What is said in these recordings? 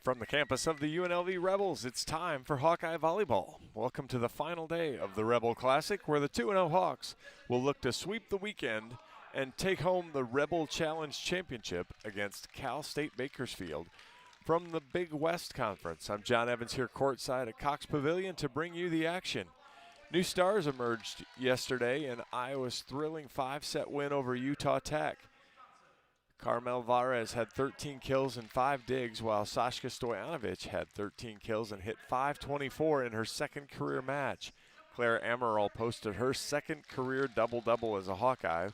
From the campus of the UNLV Rebels, it's time for Hawkeye Volleyball. Welcome to the final day of the Rebel Classic, where the 2-0 Hawks will look to sweep the weekend and take home the Rebel Challenge Championship against Cal State Bakersfield. From the Big West Conference, I'm John Evans here courtside at Cox Pavilion to bring you the action. New stars emerged yesterday in Iowa's thrilling 5-set win over Utah Tech. Carmel Varez had 13 kills and 5 digs, while Sashka Stojanovic had 13 kills and hit .524 in her second career match. Claire Amaral posted her second career double-double as a Hawkeye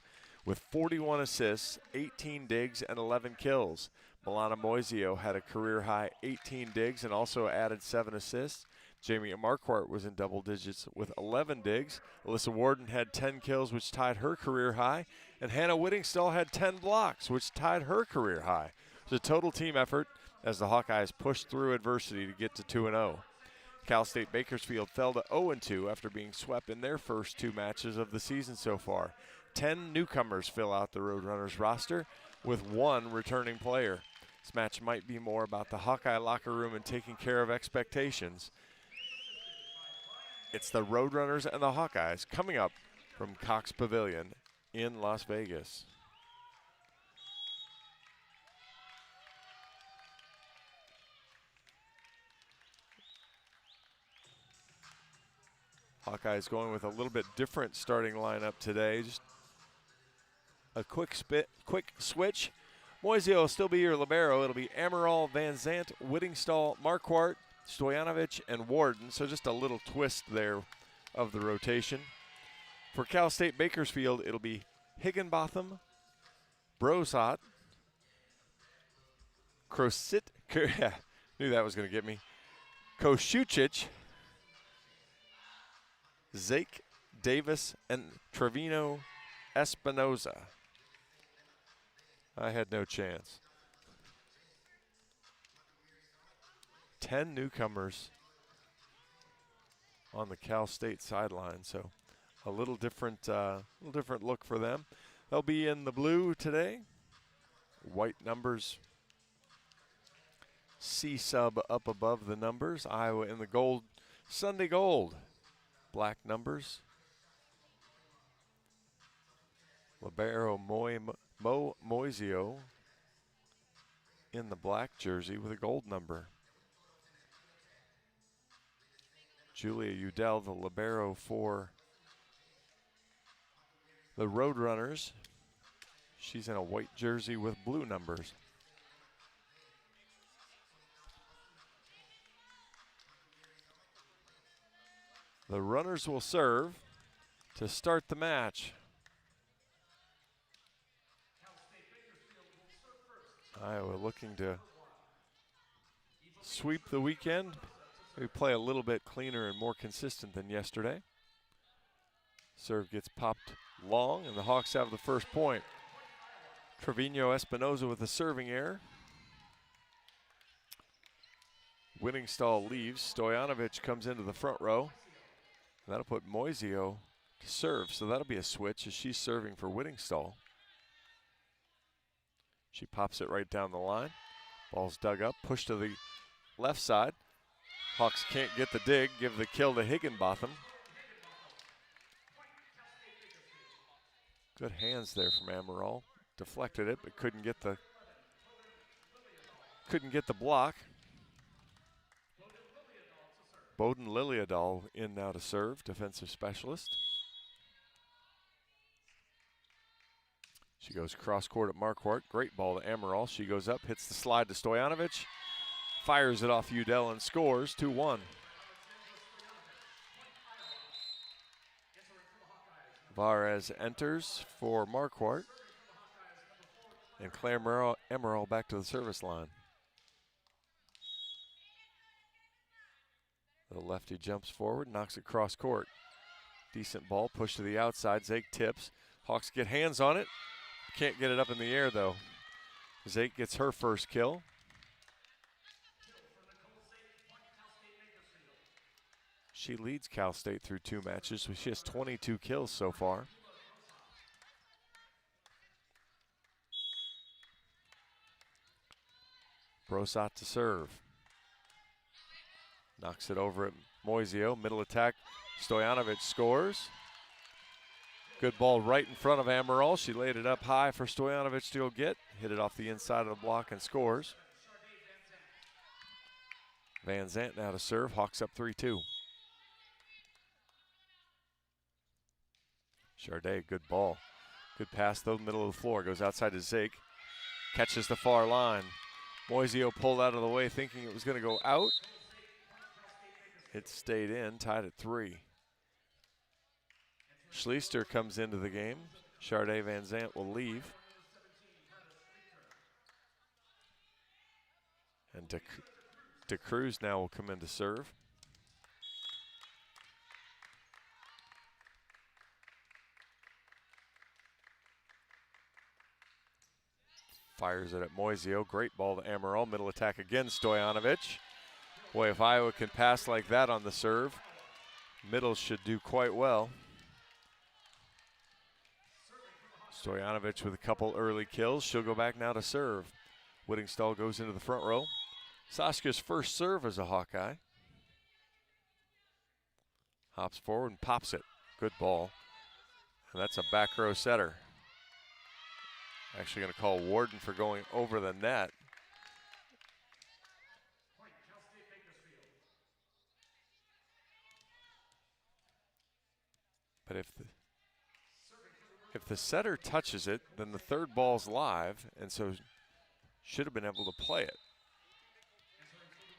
with 41 assists, 18 digs, and 11 kills. Milana Moisio had a career-high 18 digs and also added 7 assists. Jamie Marquardt was in double digits with 11 digs. Alyssa Warden had 10 kills, which tied her career high. And Hannah Whittingstall had 10 blocks, which tied her career high. It was a total team effort as the Hawkeyes pushed through adversity to get to 2-0. Cal State Bakersfield fell to 0-2 after being swept in their first 2 matches of the season so far. 10 newcomers fill out the Roadrunners roster with 1 returning player. This match might be more about the Hawkeye locker room and taking care of expectations. It's the Roadrunners and the Hawkeyes coming up from Cox Pavilion in Las Vegas. Hawkeyes going with a little bit different starting lineup today. Just a quick switch. Moisio will still be your libero. It'll be Amaral, Van Zant, Whittingstall, Marquardt, Stojanovic, and Warden, so just a little twist there of the rotation. For Cal State Bakersfield, it'll be Higginbotham, Brosat, Krosit, knew that was going to get me, Koshucic, Zake, Davis, and Trevino Espinoza. I had no chance. 10 newcomers on the Cal State sideline, so a little different look for them. They'll be in the blue today. White numbers, C-sub up above the numbers. Iowa in the gold, Sunday gold. Black numbers. Libero Moisio in the black jersey with a gold number. Julia Udell, the libero for the Roadrunners. She's in a white jersey with blue numbers. The runners will serve to start the match. Iowa looking to sweep the weekend. We play a little bit cleaner and more consistent than yesterday. Serve gets popped long, and the Hawks have the first point. Trevino Espinoza with a serving error. Whittingstall leaves. Stojanovic comes into the front row. And that'll put Moisio to serve, so that'll be a switch as she's serving for Whittingstall. She pops it right down the line. Ball's dug up, pushed to the left side. Hawks can't get the dig, give the kill to Higginbotham. Good hands there from Amaral. Deflected it, but couldn't get the block. Bowden Liliadol in now to serve, defensive specialist. She goes cross court at Marquardt. Great ball to Amaral. She goes up, hits the slide to Stojanovic. Fires it off Udell and scores 2-1. Varez enters for Marquardt. And Claire Amaral back to the service line. The lefty jumps forward, knocks it cross court. Decent ball, push to the outside. Zake tips. Hawks get hands on it. Can't get it up in the air though. Zake gets her first kill. She leads Cal State through 2 matches, so she has 22 kills so far. Brosat to serve. Knocks it over at Moisio. Middle attack. Stojanovic scores. Good ball right in front of Amaral. She laid it up high for Stojanovic to go get. Hit it off the inside of the block and scores. Van Zant now to serve. Hawks up 3-2. Charday, good ball. Good pass though, middle of the floor. Goes outside to Zake. Catches the far line. Moisio pulled out of the way thinking it was going to go out. It stayed in, tied at 3. Schleister comes into the game. Charday Van Zant will leave. And De Cruz now will come in to serve. Fires it at Moisio. Great ball to Amaral. Middle attack again, Stojanovic. Boy, if Iowa can pass like that on the serve, middle should do quite well. Stojanovic with a couple early kills. She'll go back now to serve. Whittingstall goes into the front row. Saskia's first serve as a Hawkeye. Hops forward and pops it. Good ball. And that's a back row setter. Actually going to call Warden for going over the net. But if the setter touches it, then the third ball's live, and so should have been able to play it.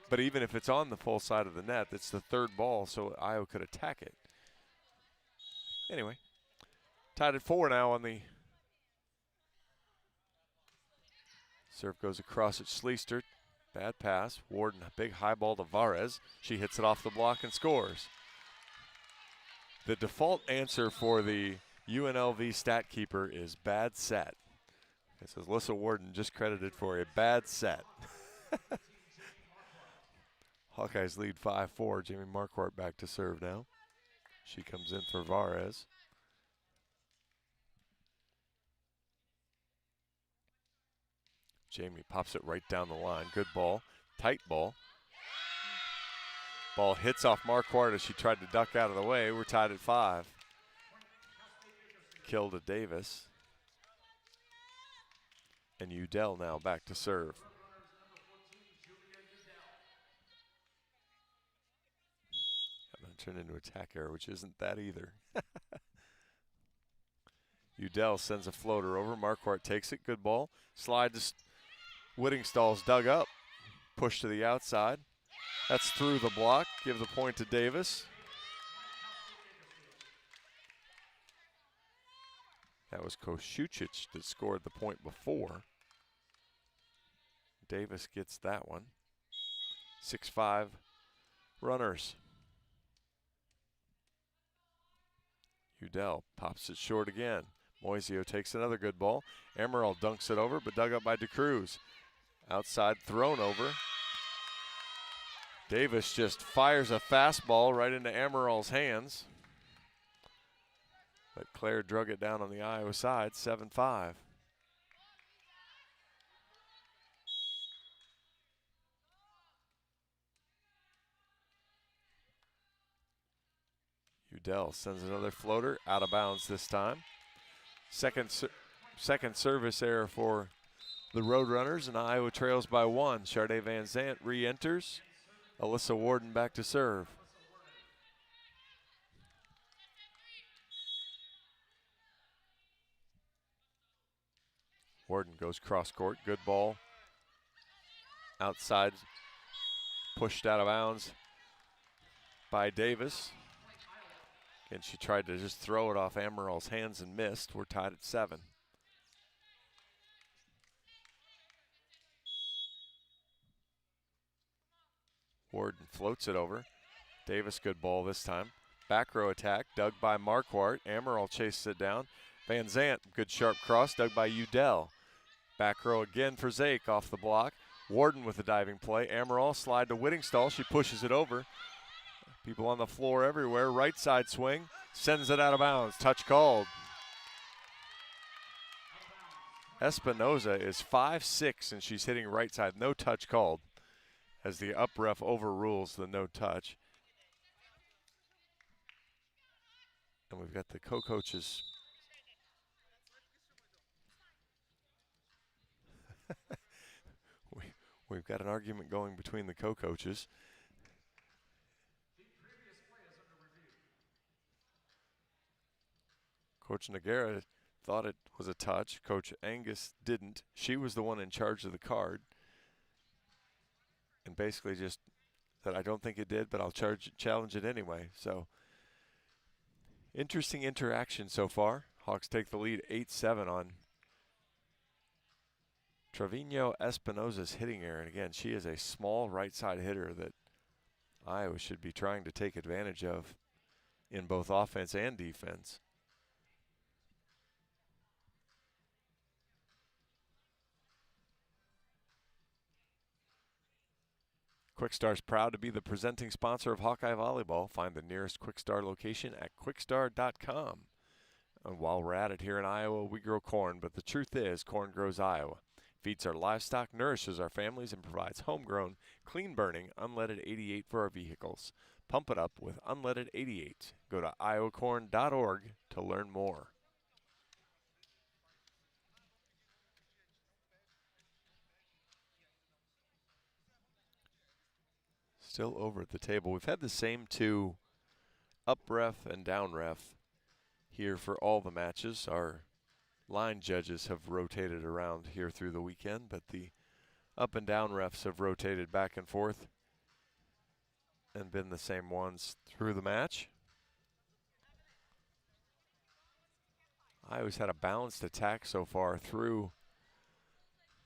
But even if it's on the full side of the net, it's the third ball, so Iowa could attack it. Anyway, tied at 4 now on the serve. Goes across at Schleister. Bad pass. Warden, a big high ball to Varez. She hits it off the block and scores. The default answer for the UNLV stat keeper is bad set. It says Alyssa Warden just credited for a bad set. Hawkeyes lead 5-4. Jamie Marquardt back to serve now. She comes in for Varez. Jamie pops it right down the line. Good ball. Tight ball. Ball hits off Marquardt as she tried to duck out of the way. We're tied at 5. Kill to Davis. And Udell now back to serve. I'm going to turn into attack error, which isn't that either. Udell sends a floater over. Marquardt takes it. Good ball. Slide to Whittingstall's dug up. Push to the outside. That's through the block. Give the point to Davis. That was Kosciucic that scored the point before. Davis gets that one. 6-5 runners. Udell pops it short again. Moisio takes another good ball. Amaral dunks it over, but dug up by De Cruz. Outside thrown over. Davis just fires a fastball right into Amaral's hands. But Claire drug it down on the Iowa side, 7-5. Udell sends another floater, out of bounds this time. Second service error for the Roadrunners, and Iowa trails by 1. Charday Van Zant re-enters. Alyssa Warden back to serve. Warden goes cross court, good ball. Outside, pushed out of bounds by Davis. And she tried to just throw it off Amaral's hands and missed. We're tied at 7. Warden floats it over. Davis, good ball this time. Back row attack, dug by Marquardt. Amaral chases it down. Van Zant, good sharp cross, dug by Udell. Back row again for Zake off the block. Warden with a diving play. Amaral slide to Whittingstall. She pushes it over. People on the floor everywhere. Right side swing. Sends it out of bounds. Touch called. Espinoza is 5'6", and she's hitting right side. No touch called. as the up ref overrules the no touch. And we've got the co-coaches. We've got an argument going between the co-coaches. Coach Noguera thought it was a touch. Coach Angus didn't. She was the one in charge of the card. And basically just said, I don't think it did, but I'll challenge it anyway. So, interesting interaction so far. Hawks take the lead 8-7 on Trevino Espinoza's hitting error. And again, she is a small right side hitter that Iowa should be trying to take advantage of in both offense and defense. Quickstar is proud to be the presenting sponsor of Hawkeye Volleyball. Find the nearest Quickstar location at quickstar.com. And while we're at it here in Iowa, we grow corn, but the truth is corn grows Iowa. Feeds our livestock, nourishes our families, and provides homegrown, clean-burning, unleaded 88 for our vehicles. Pump it up with unleaded 88. Go to iowacorn.org to learn more. Still over at the table. We've had the same two up ref and down ref here for all the matches. Our line judges have rotated around here through the weekend, but the up and down refs have rotated back and forth and been the same ones through the match. Iowa's had a balanced attack so far through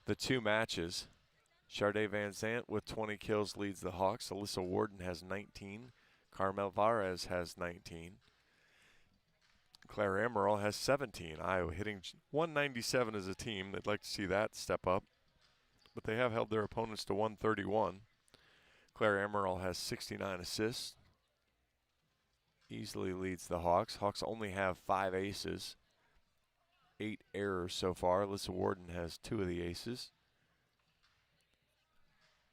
the two matches. Sharday Van Zant with 20 kills leads the Hawks. Alyssa Warden has 19. Carmel Varez has 19. Claire Amaral has 17. Iowa hitting 197 as a team. They'd like to see that step up, but they have held their opponents to 131. Claire Amaral has 69 assists. Easily leads the Hawks. Hawks only have 5 aces. 8 errors so far. Alyssa Warden has 2 of the aces.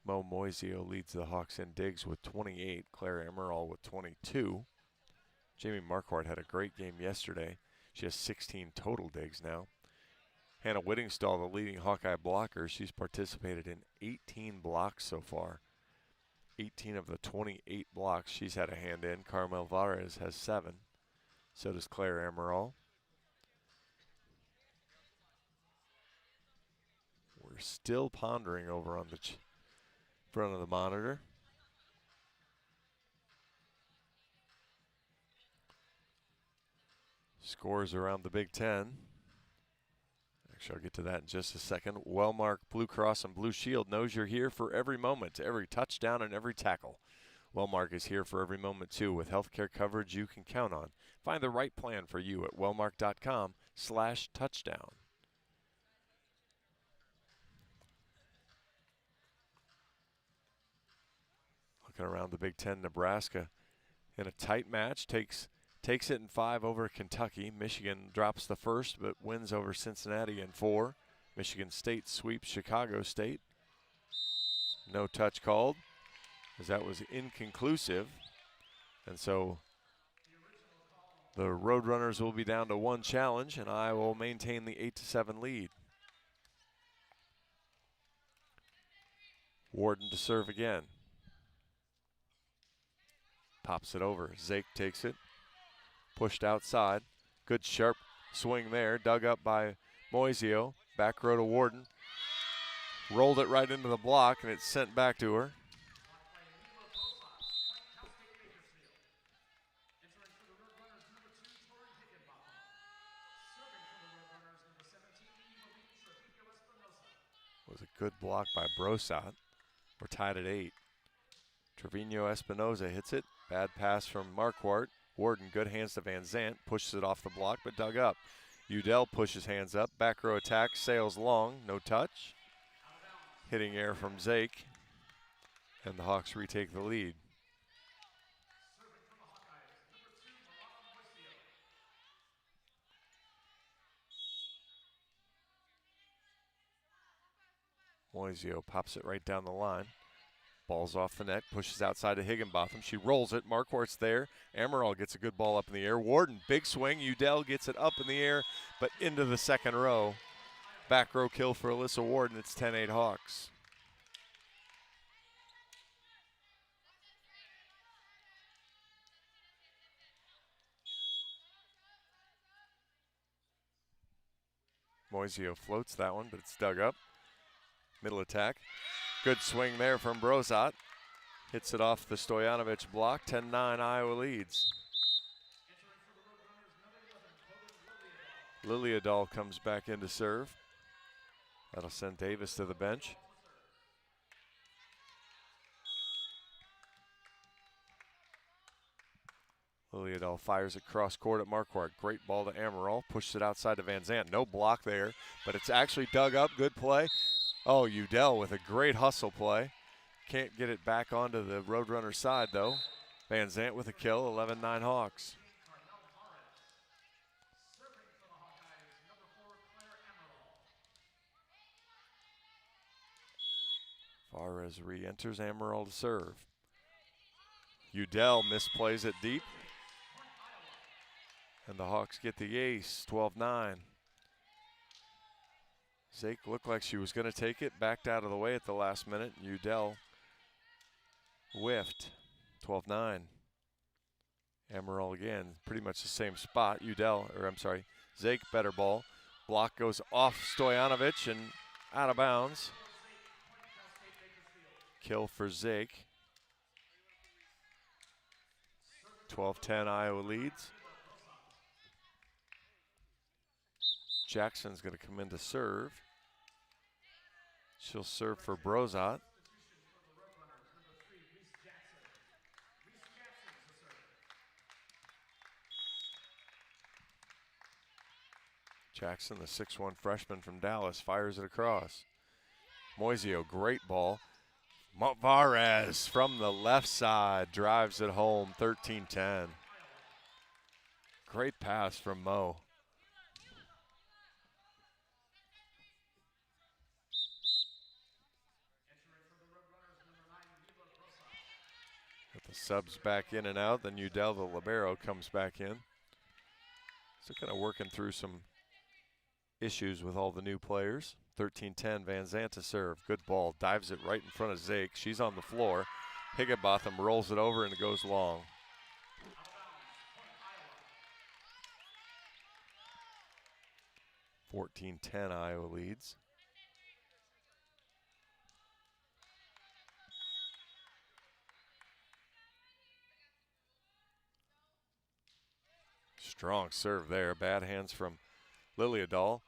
Mo Moisio leads the Hawks in digs with 28. Claire Amaral with 22. Jamie Marquardt had a great game yesterday. She has 16 total digs now. Hannah Whittingstall, the leading Hawkeye blocker, she's participated in 18 blocks so far. 18 of the 28 blocks she's had a hand in. Carmel Varez has 7. So does Claire Amaral. We're still pondering over on the front of the monitor. Scores around the Big Ten. Actually, I'll get to that in just a second. Wellmark Blue Cross and Blue Shield knows you're here for every moment, every touchdown, and every tackle. Wellmark is here for every moment, too, with healthcare coverage you can count on. Find the right plan for you at wellmark.com/touchdown. Looking around the Big Ten, Nebraska in a tight match takes it in 5 over Kentucky. Michigan drops the first but wins over Cincinnati in 4. Michigan State sweeps Chicago State. No touch called, as that was inconclusive. And so the Roadrunners will be down to 1 challenge, and Iowa will maintain the 8-7 lead. Warden to serve again. Pops it over. Zake takes it. Pushed outside. Good sharp swing there. Dug up by Moisio. Back row to Warden. Rolled it right into the block, and it's sent back to her. Was a good block by Brosat. We're tied at 8. Trevino Espinoza hits it. Bad pass from Marquardt. Warden, good hands to Van Zant. Pushes it off the block, but dug up. Udell pushes hands up. Back row attack. Sails long. No touch. Hitting air from Zake. And the Hawks retake the lead. Moisio pops it right down the line. Ball's off the net, pushes outside to Higginbotham. She rolls it. Marquardt's there. Amaral gets a good ball up in the air. Warden, big swing. Udell gets it up in the air, but into the second row. Back row kill for Alyssa Warden. It's 10-8 Hawks. Moisio floats that one, but it's dug up. Middle attack. Good swing there from Brozat. Hits it off the Stojanovic block. 10-9 Iowa leads. Liliadol comes back in to serve. That'll send Davis to the bench. Liliadol fires it cross court at Marquardt. Great ball to Amaral. Pushes it outside to Van Zandt. No block there, but it's actually dug up. Good play. Oh, Udell with a great hustle play. Can't get it back onto the Roadrunner side, though. Van Zandt with a kill. 11-9 Hawks. Fares re-enters. Amaral to serve. Udell misplays it deep. And the Hawks get the ace, 12-9. Zake looked like she was going to take it, backed out of the way at the last minute. Udell whiffed, 12-9. Amaral again, pretty much the same spot. Zake better ball. Block goes off Stojanovic and out of bounds. Kill for Zake. 12-10 Iowa leads. Jackson's going to come in to serve. She'll serve for Brozat. Jackson, the 6'1" freshman from Dallas, fires it across. Moisio, great ball. Vares from the left side drives it home, 13-10. Great pass from Mo. Got the subs back in and out, then Udell, the libero, comes back in. So kind of working through some issues with all the new players. 13-10, Van Zandt to serve. Good ball, dives it right in front of Zake. She's on the floor. Higginbotham rolls it over and it goes long. (14-10) Iowa leads. Strong serve there. Bad hands from Liliadol.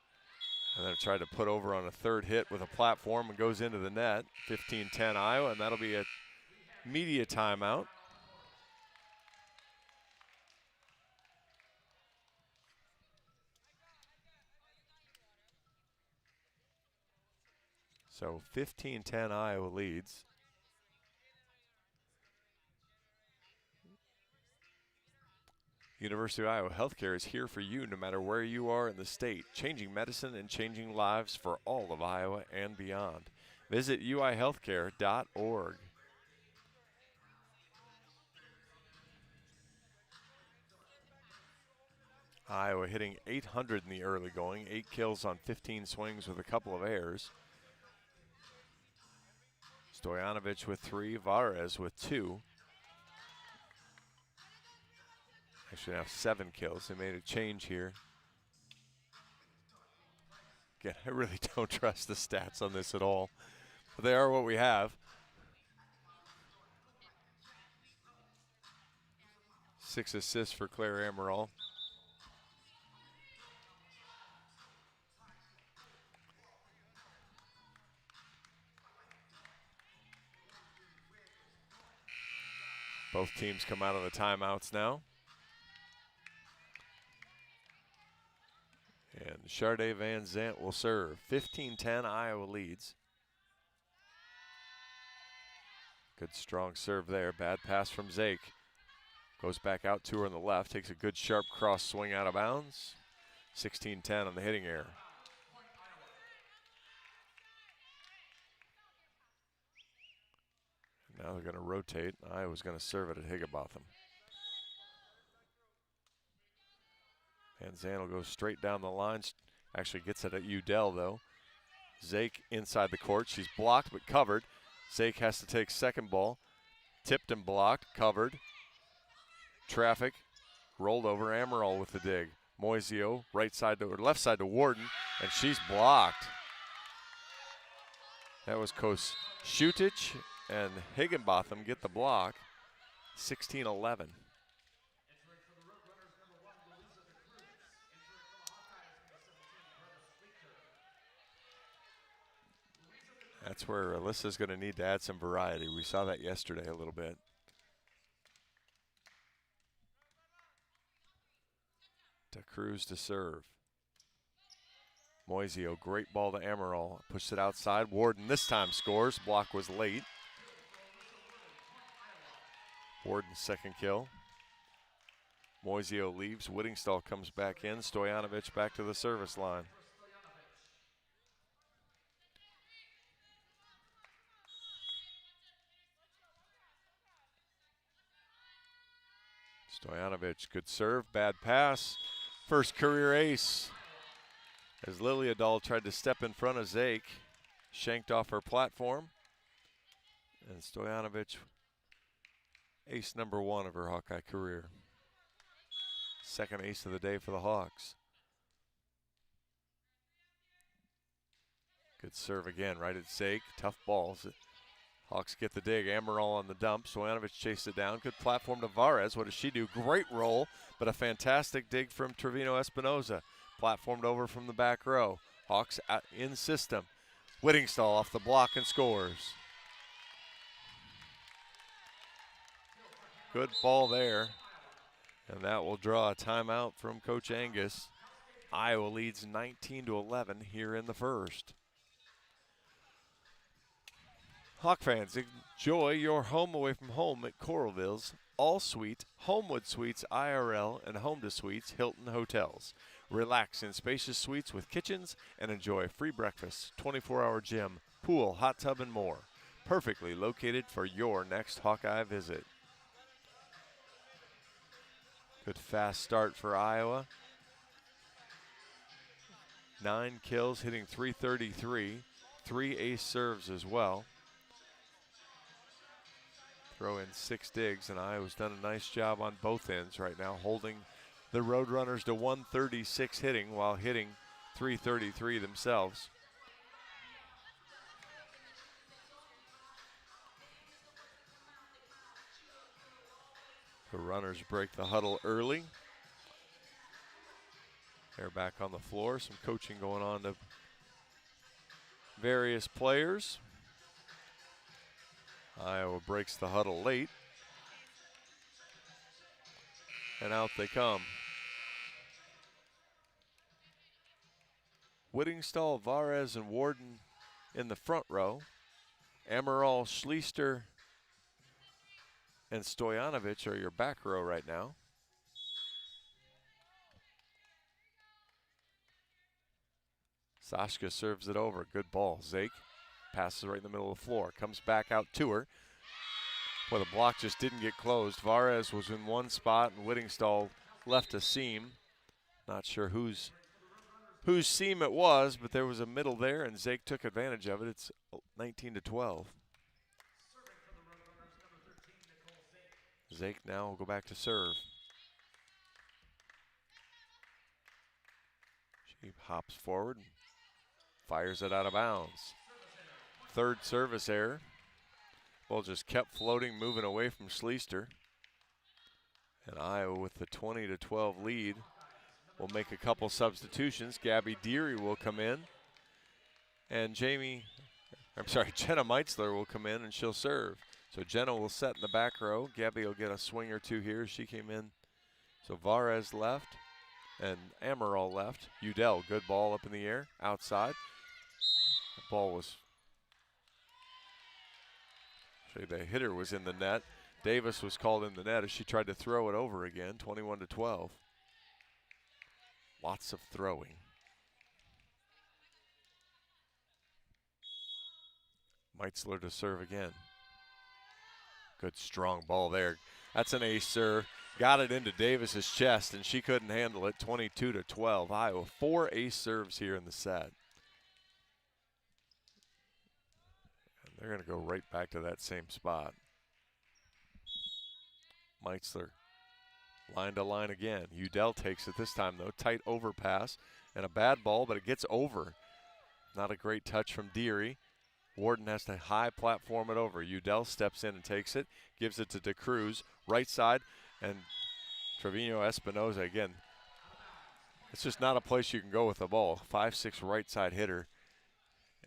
And then tried to put over on a third hit with a platform and goes into the net. 15-10 Iowa, and that'll be a media timeout. So 15-10 Iowa leads. University of Iowa Healthcare is here for you no matter where you are in the state, changing medicine and changing lives for all of Iowa and beyond. Visit uihealthcare.org. Iowa hitting .800 in the early going, 8 kills on 15 swings with a couple of errors. Stojanovic with 3, Vares with 2. Actually now 7 kills. They made a change here. Again, I really don't trust the stats on this at all, but they are what we have. 6 assists for Claire Amaral. Both teams come out of the timeouts now. And Sharday Van Zandt will serve. 15-10, Iowa leads. Good strong serve there. Bad pass from Zake. Goes back out to her on the left. Takes a good sharp cross swing out of bounds. 16-10 on the hitting error. Now they're going to rotate. Iowa's going to serve it at Higginbotham. Van Zandt will go straight down the line. Actually gets it at Udell, though. Zake inside the court. She's blocked but covered. Zake has to take second ball. Tipped and blocked, covered. Traffic, rolled over. Amaral with the dig. Moisio, right side to, or left side to Warden, and she's blocked. That was Kosutic, and Higginbotham get the block. 16-11. That's where Alyssa's going to need to add some variety. We saw that yesterday a little bit. To Cruz to serve. Moisio, great ball to Amaral. Pushed it outside. Warden this time scores. Block was late. Warden's second kill. Moisio leaves. Whittingstall comes back in. Stojanovic back to the service line. Stojanovic, good serve, bad pass. First career ace. As Liliadal tried to step in front of Zake, shanked off her platform. And Stojanovic, ace number 1 of her Hawkeye career. Second ace of the day for the Hawks. Good serve again, right at Zake. Tough balls. Hawks get the dig. Amaral on the dump. Stojanovic chased it down. Good platform to Varez. What does she do? Great roll, but a fantastic dig from Trevino Espinoza. Platformed over from the back row. Hawks in system. Whittingstall off the block and scores. Good ball there. And that will draw a timeout from Coach Angus. Iowa leads 19-11 here in the first. Hawk fans, enjoy your home away from home at Coralville's All Suite, Homewood Suites IRL, and Home to Suites Hilton Hotels. Relax in spacious suites with kitchens and enjoy free breakfast, 24-hour gym, pool, hot tub, and more. Perfectly located for your next Hawkeye visit. Good fast start for Iowa. 9 kills, hitting .333. 3 ace serves as well. Throw in 6 digs, and Iowa's done a nice job on both ends right now, holding the Roadrunners to 136 hitting while hitting .333 themselves. The runners break the huddle early. They're back on the floor. Some coaching going on to various players. Iowa breaks the huddle late. And out they come. Whittingstall, Varez, and Warden in the front row. Amaral, Schleister, and Stojanovic are your back row right now. Sashka serves it over. Good ball. Zake passes right in the middle of the floor. Comes back out to her. Boy, the block just didn't get closed. Varez was in one spot, and Whittingstall left a seam. Not sure whose seam it was, but there was a middle there, and Zake took advantage of it. It's 19-12. Zake now will go back to serve. She hops forward and fires it out of bounds. Third service error. Ball just kept floating, moving away from Schleister. And Iowa with the 20-12 lead will make a couple substitutions. Gabby Deary will come in. And Jenna Meitzler will come in and she'll serve. So Jenna will set in the back row. Gabby will get a swing or two here. She came in. So Varez left and Amaral left. Udell, good ball up in the air, outside. The ball was, actually the hitter was in the net. Davis was called in the net as she tried to throw it over again, 21-12. Lots of throwing. Meitzler to serve again. Good strong ball there. That's an ace serve. Got it into Davis's chest, and she couldn't handle it. 22-12. Iowa, 4 ace serves here in the set. And they're going to go right back to that same spot. Meitzler, line to line again. Udell takes it this time, though. Tight overpass and a bad ball, but it gets over. Not a great touch from Deary. Warden has to high platform it over. Udell steps in and takes it, gives it to DeCruz, right side, and Trevino Espinoza again. It's just not a place you can go with the ball. 5'6" right side hitter,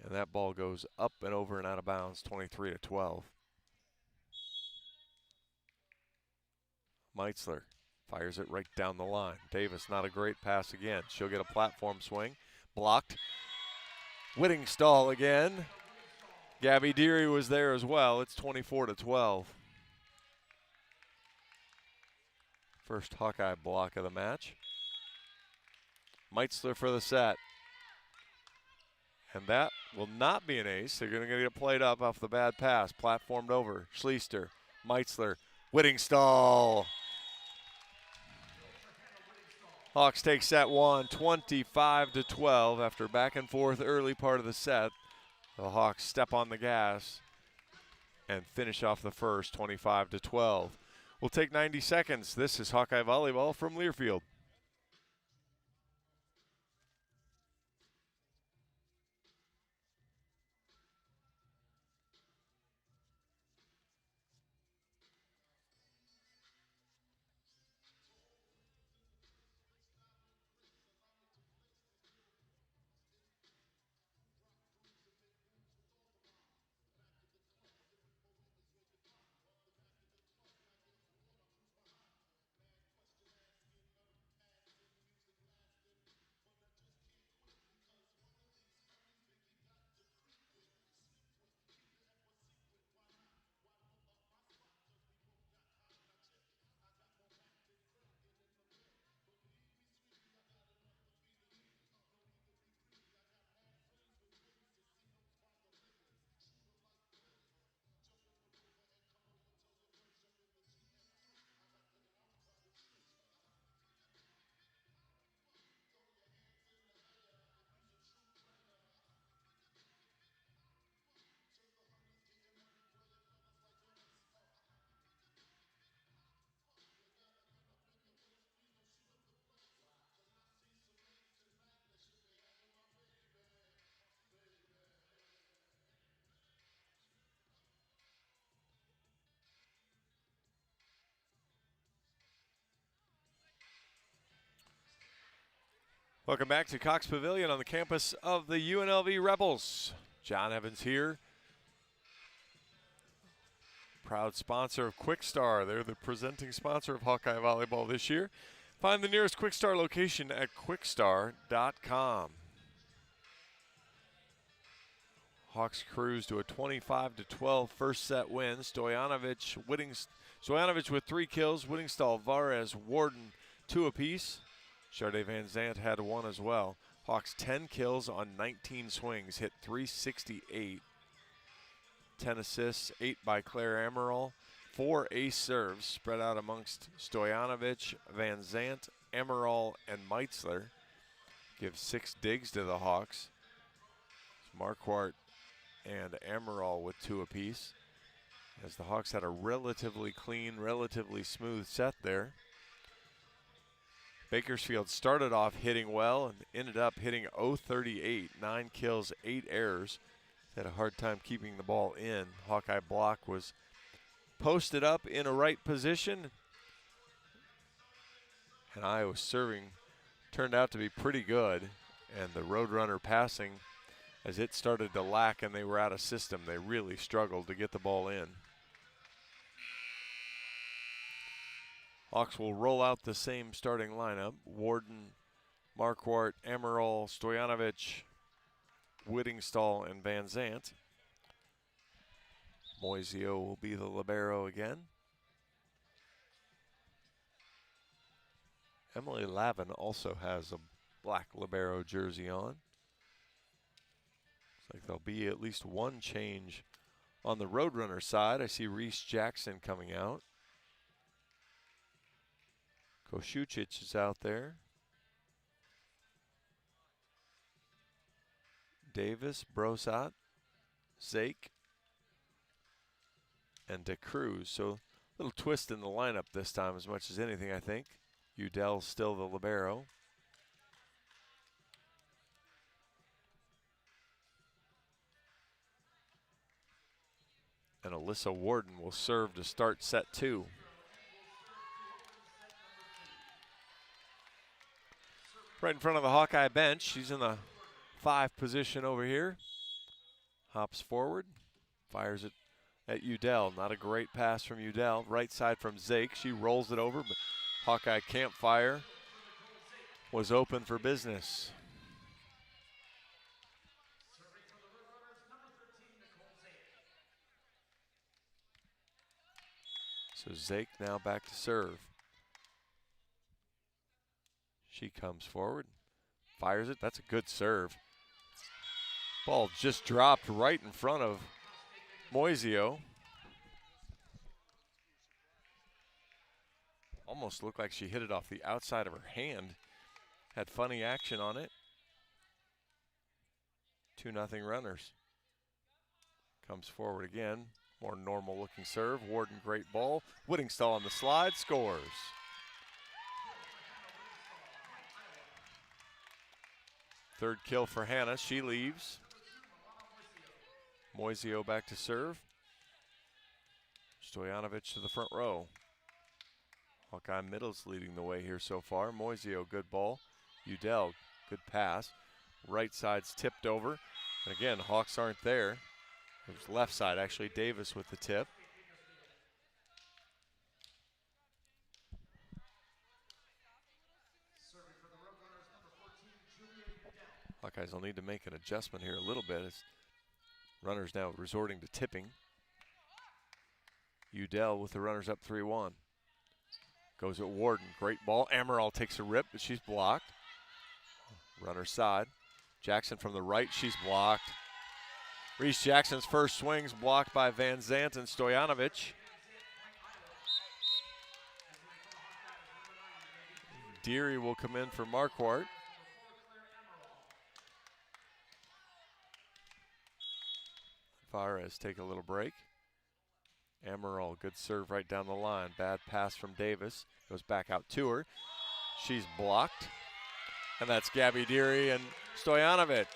and that ball goes up and over and out of bounds. 23-12. Meitzler fires it right down the line. Davis, not a great pass again. She'll get a platform swing, blocked. Whittingstall again. Gabby Deary was there as well. It's 24-12. First Hawkeye block of the match. Meitzler for the set. And that will not be an ace. They're going to get it played up off the bad pass. Platformed over. Schleister, Meitzler, Whittingstall. Hawks take set one, 25-12 after back and forth early part of the set. The Hawks step on the gas and finish off the first, 25-12. We'll take 90 seconds. This is Hawkeye Volleyball from Learfield. Welcome back to Cox Pavilion on the campus of the UNLV Rebels. John Evans here. Proud sponsor of Quickstar. They're the presenting sponsor of Hawkeye Volleyball this year. Find the nearest Quickstar location at quickstar.com. Hawks cruise to a 25-12 first set win. Stojanovic with 3 kills. Whittingstall, Varez, Warden 2 apiece. Charday Van Zandt had 1 as well. Hawks 10 kills on 19 swings, hit 368. 10 assists, 8 by Claire Amaral. 4 ace serves spread out amongst Stojanovic, Van Zandt, Amaral, and Meitzler. Give 6 digs to the Hawks. Marquardt and Amaral with 2 apiece. As the Hawks had a relatively clean, relatively smooth set there. Bakersfield started off hitting well and ended up hitting 038, 9 kills, 8 errors. Had a hard time keeping the ball in. Hawkeye block was posted up in a right position. And Iowa serving turned out to be pretty good. And the Roadrunner passing, as it started to lack and they were out of system, they really struggled to get the ball in. Hawks will roll out the same starting lineup. Warden, Marquardt, Amaral, Stojanovic, Whittingstall, and Van Zandt. Moisio will be the libero again. Emily Lavin also has a black libero jersey on. Looks like there'll be at least one change On the Roadrunner side, I see Reese Jackson coming out. Koshucic is out there. Davis, Brosat, Zake, and DeCruz. So a little twist in the lineup this time as much as anything, I think. Udell's still the libero. And Alyssa Warden will serve to start set 2. Right in front of the Hawkeye bench. She's in the 5 position over here. Hops forward, fires it at Udell. Not a great pass from Udell. Right side from Zake. She rolls it over, but Hawkeye Campfire was open for business. So Zake now back to serve. She comes forward, fires it. That's a good serve. Ball just dropped right in front of Moisio. Almost looked like she hit it off the outside of her hand. Had funny action on it. 2-0 runners. Comes forward again. More normal looking serve. Warden, great ball. Whittingstall on the slide, scores. Third kill for Hannah, she leaves. Moisio back to serve. Stojanovic to the front row. Hawkeye Middle's leading the way here so far. Moisio, good ball. Udell, good pass. Right side's tipped over. And again, Hawks aren't there. It was left side, actually. Davis with the tip. Hawkeyes will need to make an adjustment here a little bit as runners now resorting to tipping. Udell with the runners up 3-1. Goes at Warden, great ball. Amaral takes a rip, but she's blocked. Runner side. Jackson from the right, she's blocked. Reese Jackson's first swing's blocked by Van Zant and Stojanovic. Deary will come in for Marquardt. Fares take a little break. Amaral, good serve right down the line. Bad pass from Davis. Goes back out to her. She's blocked. And that's Gabby Deary and Stojanovic.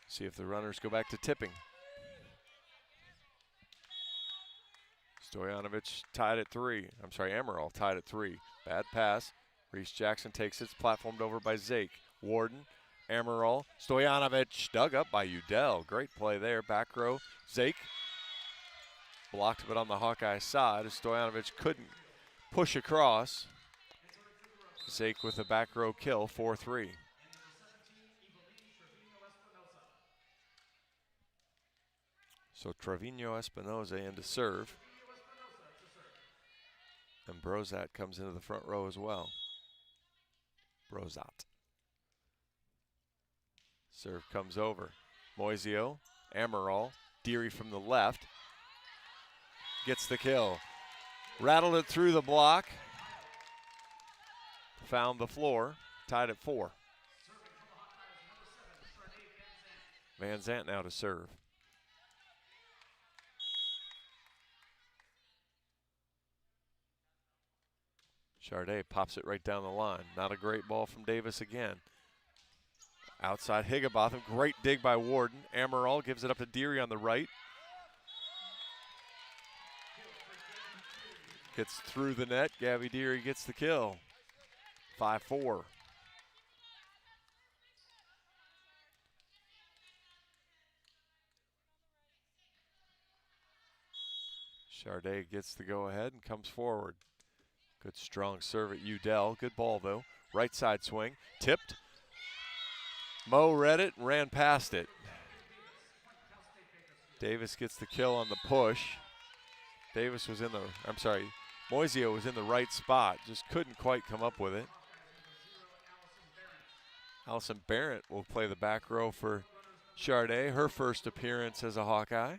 See if the runners go back to tipping. Stojanovic tied at 3. I'm sorry, Amaral tied at 3. Bad pass. Reese Jackson takes it. It's platformed over by Zake. Warden, Amaral, Stojanovic dug up by Udell. Great play there. Back row, Zake. Blocked but on the Hawkeye side as Stojanovic couldn't push across. Zake with a back row kill, 4-3. So Trevino Espinoza in to serve. And Brosat comes into the front row as well. Brosat. Serve comes over. Moisio, Amaral, Deary from the left. Gets the kill. Rattled it through the block. Found the floor. Tied at 4. Van Zant now to serve. Charday pops it right down the line. Not a great ball from Davis again. Outside Higginbotham, great dig by Warden. Amaral gives it up to Deary on the right. Gets through the net. Gabby Deary gets the kill. 5-4. Charday gets the go-ahead and comes forward. Good strong serve at Udell. Good ball, though. Right side swing. Tipped. Mo read it and ran past it. Davis gets the kill on the push. Davis was in the, I'm sorry, Moisio was in the right spot. Just couldn't quite come up with it. Allison Barrett will play the back row for Charday, her first appearance as a Hawkeye.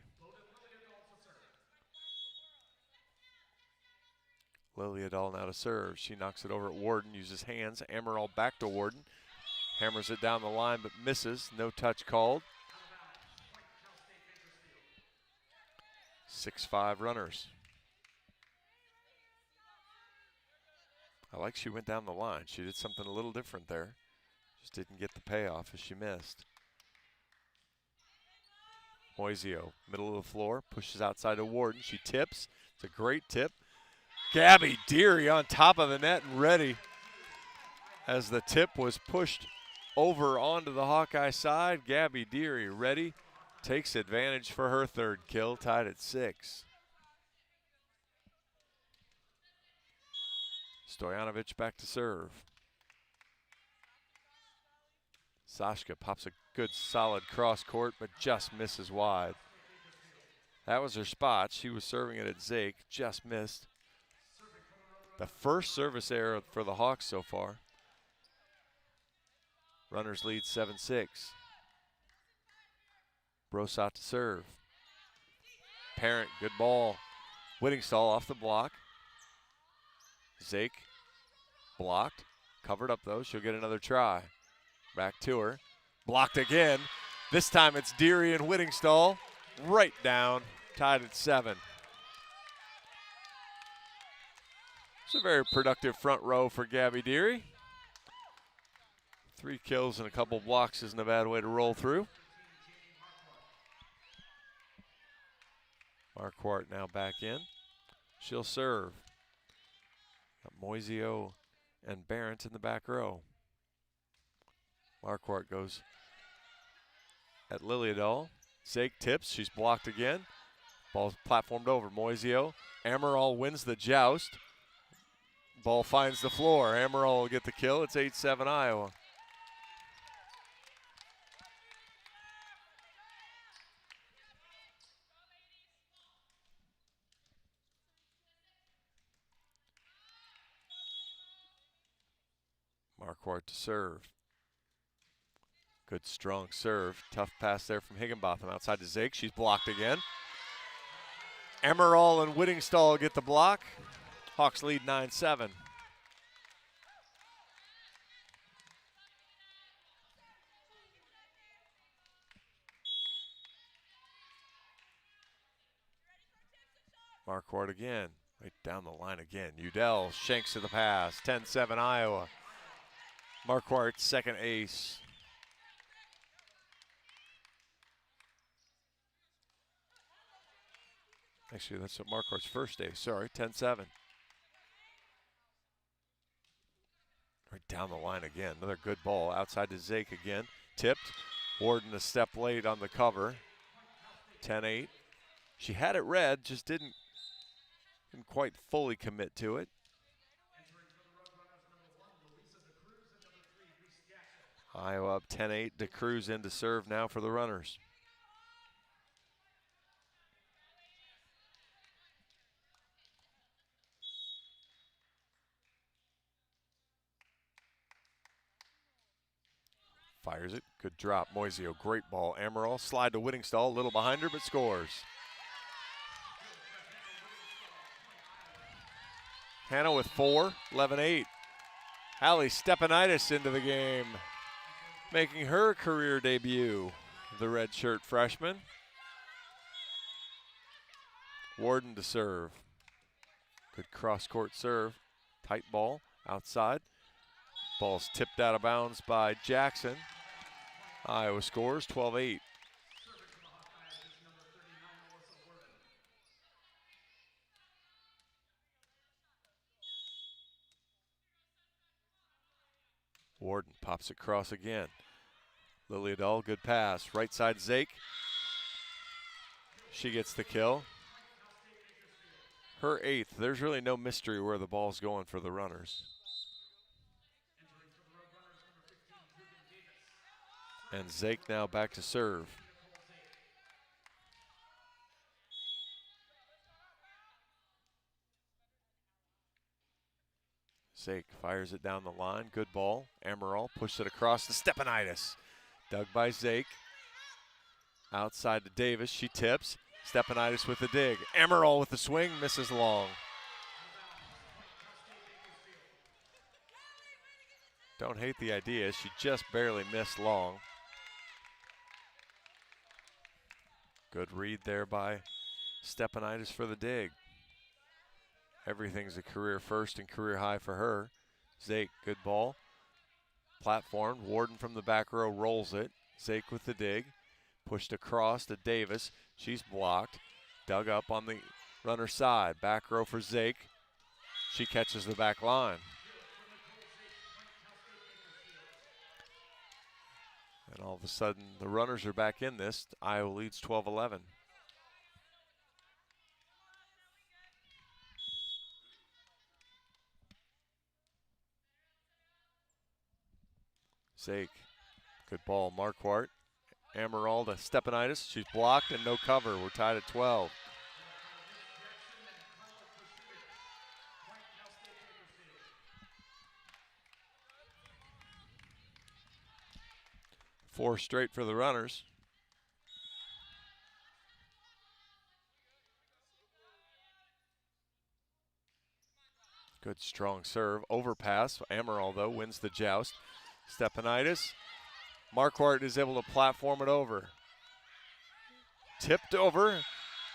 Lily Adall now to serve. She knocks it over at Warden, uses hands. Amaral back to Warden. Hammers it down the line but misses. No touch called. 6-5 runners. I like she went down the line. She did something a little different there. Just didn't get the payoff as she missed. Moisio, middle of the floor, pushes outside to Warden. She tips. It's a great tip. Gabby Deary on top of the net and ready. As the tip was pushed over onto the Hawkeye side, Gabby Deary ready. Takes advantage for her third kill, tied at 6. Stojanovic back to serve. Sashka pops a good solid cross court, but just misses wide. That was her spot. She was serving it at Zake, just missed. The first service error for the Hawks so far. Runners lead 7-6. Brosat to serve. Parent, good ball. Whittingstall off the block. Zake blocked. Covered up though. She'll get another try. Back to her. Blocked again. This time it's Deary and Whittingstall. Right down. Tied at 7. It's a very productive front row for Gabby Deary. 3 kills and a couple blocks isn't a bad way to roll through. Marquardt now back in. She'll serve. Got Moisio and Barrett in the back row. Marquardt goes at Liliadol. Zake tips. She's blocked again. Ball's platformed over. Moisio. Amaral wins the joust. Ball finds the floor. Amaral will get the kill. It's 8-7 Iowa. Marquardt to serve. Good strong serve. Tough pass there from Higginbotham outside to Zake. She's blocked again. Amaral and Whittingstall get the block. Hawks lead 9-7. Marquardt again. Right down the line again. Udell shanks to the pass. 10-7 Iowa. Marquardt's second ace. Actually, that's Marquardt's first ace. Sorry, 10-7. Right down the line again. Another good ball outside to Zake again. Tipped. Warden a step late on the cover. 10-8. She had it read, just didn't quite fully commit to it. Iowa up 10-8. DeCruz in to serve now for the runners. Fires it. Good drop. Moisio, great ball. Amaral, slide to Whittingstall. A little behind her, but scores. Hannah with 4, 11-8. Hallie Stepanitis into the game, making her career debut, the redshirt freshman. Warden to serve. Good cross-court serve. Tight ball outside. Ball's tipped out of bounds by Jackson. Iowa scores 12-8. Warden pops it across again. Liliadol, good pass. Right side Zake. She gets the kill. Her 8th. There's really no mystery where the ball's going for the runners. And Zake now back to serve. Zake fires it down the line. Good ball. Amaral pushed it across to Stepanidis. Dug by Zake. Outside to Davis. She tips. Stepanidis with the dig. Amaral with the swing. Misses long. Don't hate the idea. She just barely missed long. Good read there by Stepanidis for the dig. Everything's a career first and career high for her. Zake, good ball. Platform. Warden from the back row rolls it. Zake with the dig. Pushed across to Davis. She's blocked. Dug up on the runner side. Back row for Zake. She catches the back line. And all of a sudden, the runners are back in this. Iowa leads 12-11. Zake, good ball. Marquardt. Amaral to Stepanidis. She's blocked and no cover. We're tied at 12. Four straight for the runners. Good strong serve. Overpass. Amaral, though, wins the joust. Stepanidis. Marquardt is able to platform it over. Tipped over,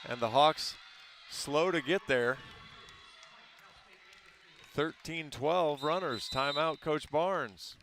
and the Hawks slow to get there. 13-12 runners. Timeout, Coach Barnes.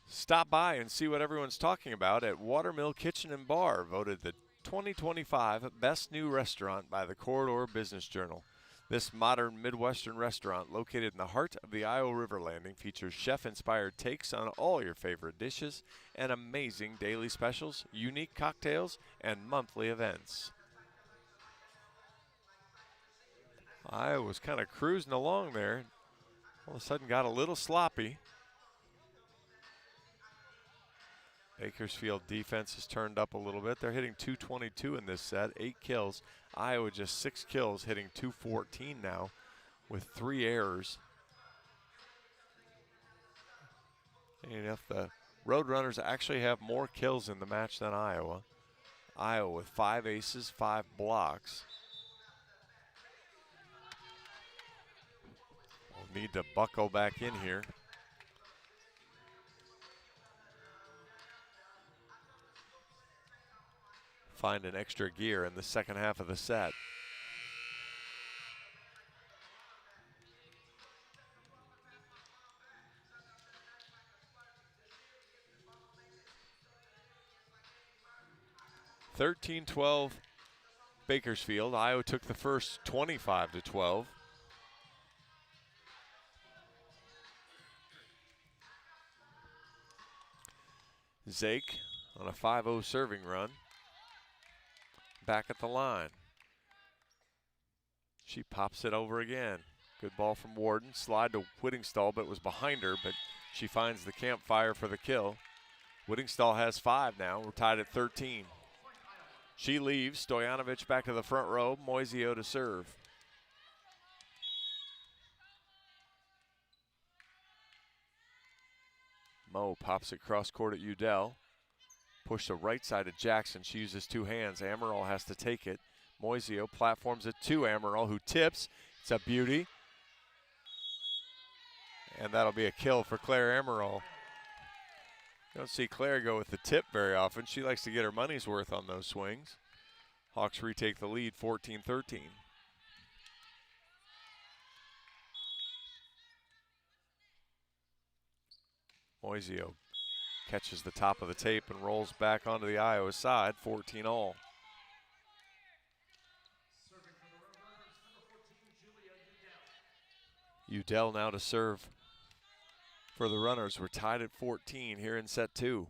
Stop by and see what everyone's talking about at Watermill Kitchen and Bar, voted the 2025 Best New Restaurant by the Corridor Business Journal. This modern Midwestern restaurant, located in the heart of the Iowa River Landing, features chef-inspired takes on all your favorite dishes and amazing daily specials, unique cocktails, and monthly events. Iowa was kind of cruising along there. All of a sudden got a little sloppy. Bakersfield defense has turned up a little bit. They're hitting .222 in this set, 8 kills. Iowa just 6 kills, hitting .214 now with 3 errors. And if the Roadrunners actually have more kills in the match than Iowa. Iowa with 5 aces, 5 blocks. We'll need to buckle back in here. Find an extra gear in the second half of the set. (13-12) Bakersfield. Iowa took the first 25-12. Zake on a 5-0 serving run. Back at the line. She pops it over again. Good ball from Warden. Slide to Whittingstall, but it was behind her, but she finds the campfire for the kill. Whittingstall has 5 now. We're tied at 13. She leaves. Stojanovic back to the front row. Moisio to serve. Mo pops it cross court at Udell. Push the right side of Jackson. She uses 2 hands. Amaral has to take it. Moisio platforms it to Amaral, who tips. It's a beauty. And that'll be a kill for Claire Amaral. You don't see Claire go with the tip very often. She likes to get her money's worth on those swings. Hawks retake the lead, 14-13. Moisio catches the top of the tape and rolls back onto the Iowa side, 14-all. Udell now to serve for the runners. We're tied at 14 here in set 2.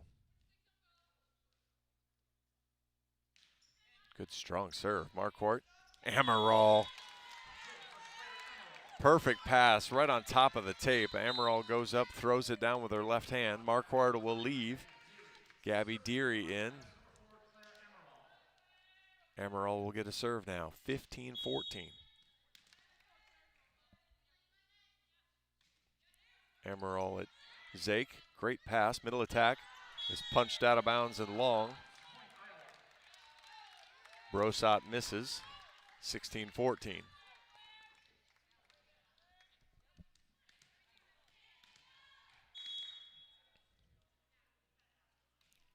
Good strong serve. Marquardt. Amaral. Perfect pass right on top of the tape. Amaral goes up, throws it down with her left hand. Marquardt will leave. Gabby Deary in. Amaral will get a serve now, 15-14. Amaral at Zake, great pass, middle attack, is punched out of bounds and long. Brosot misses, 16-14.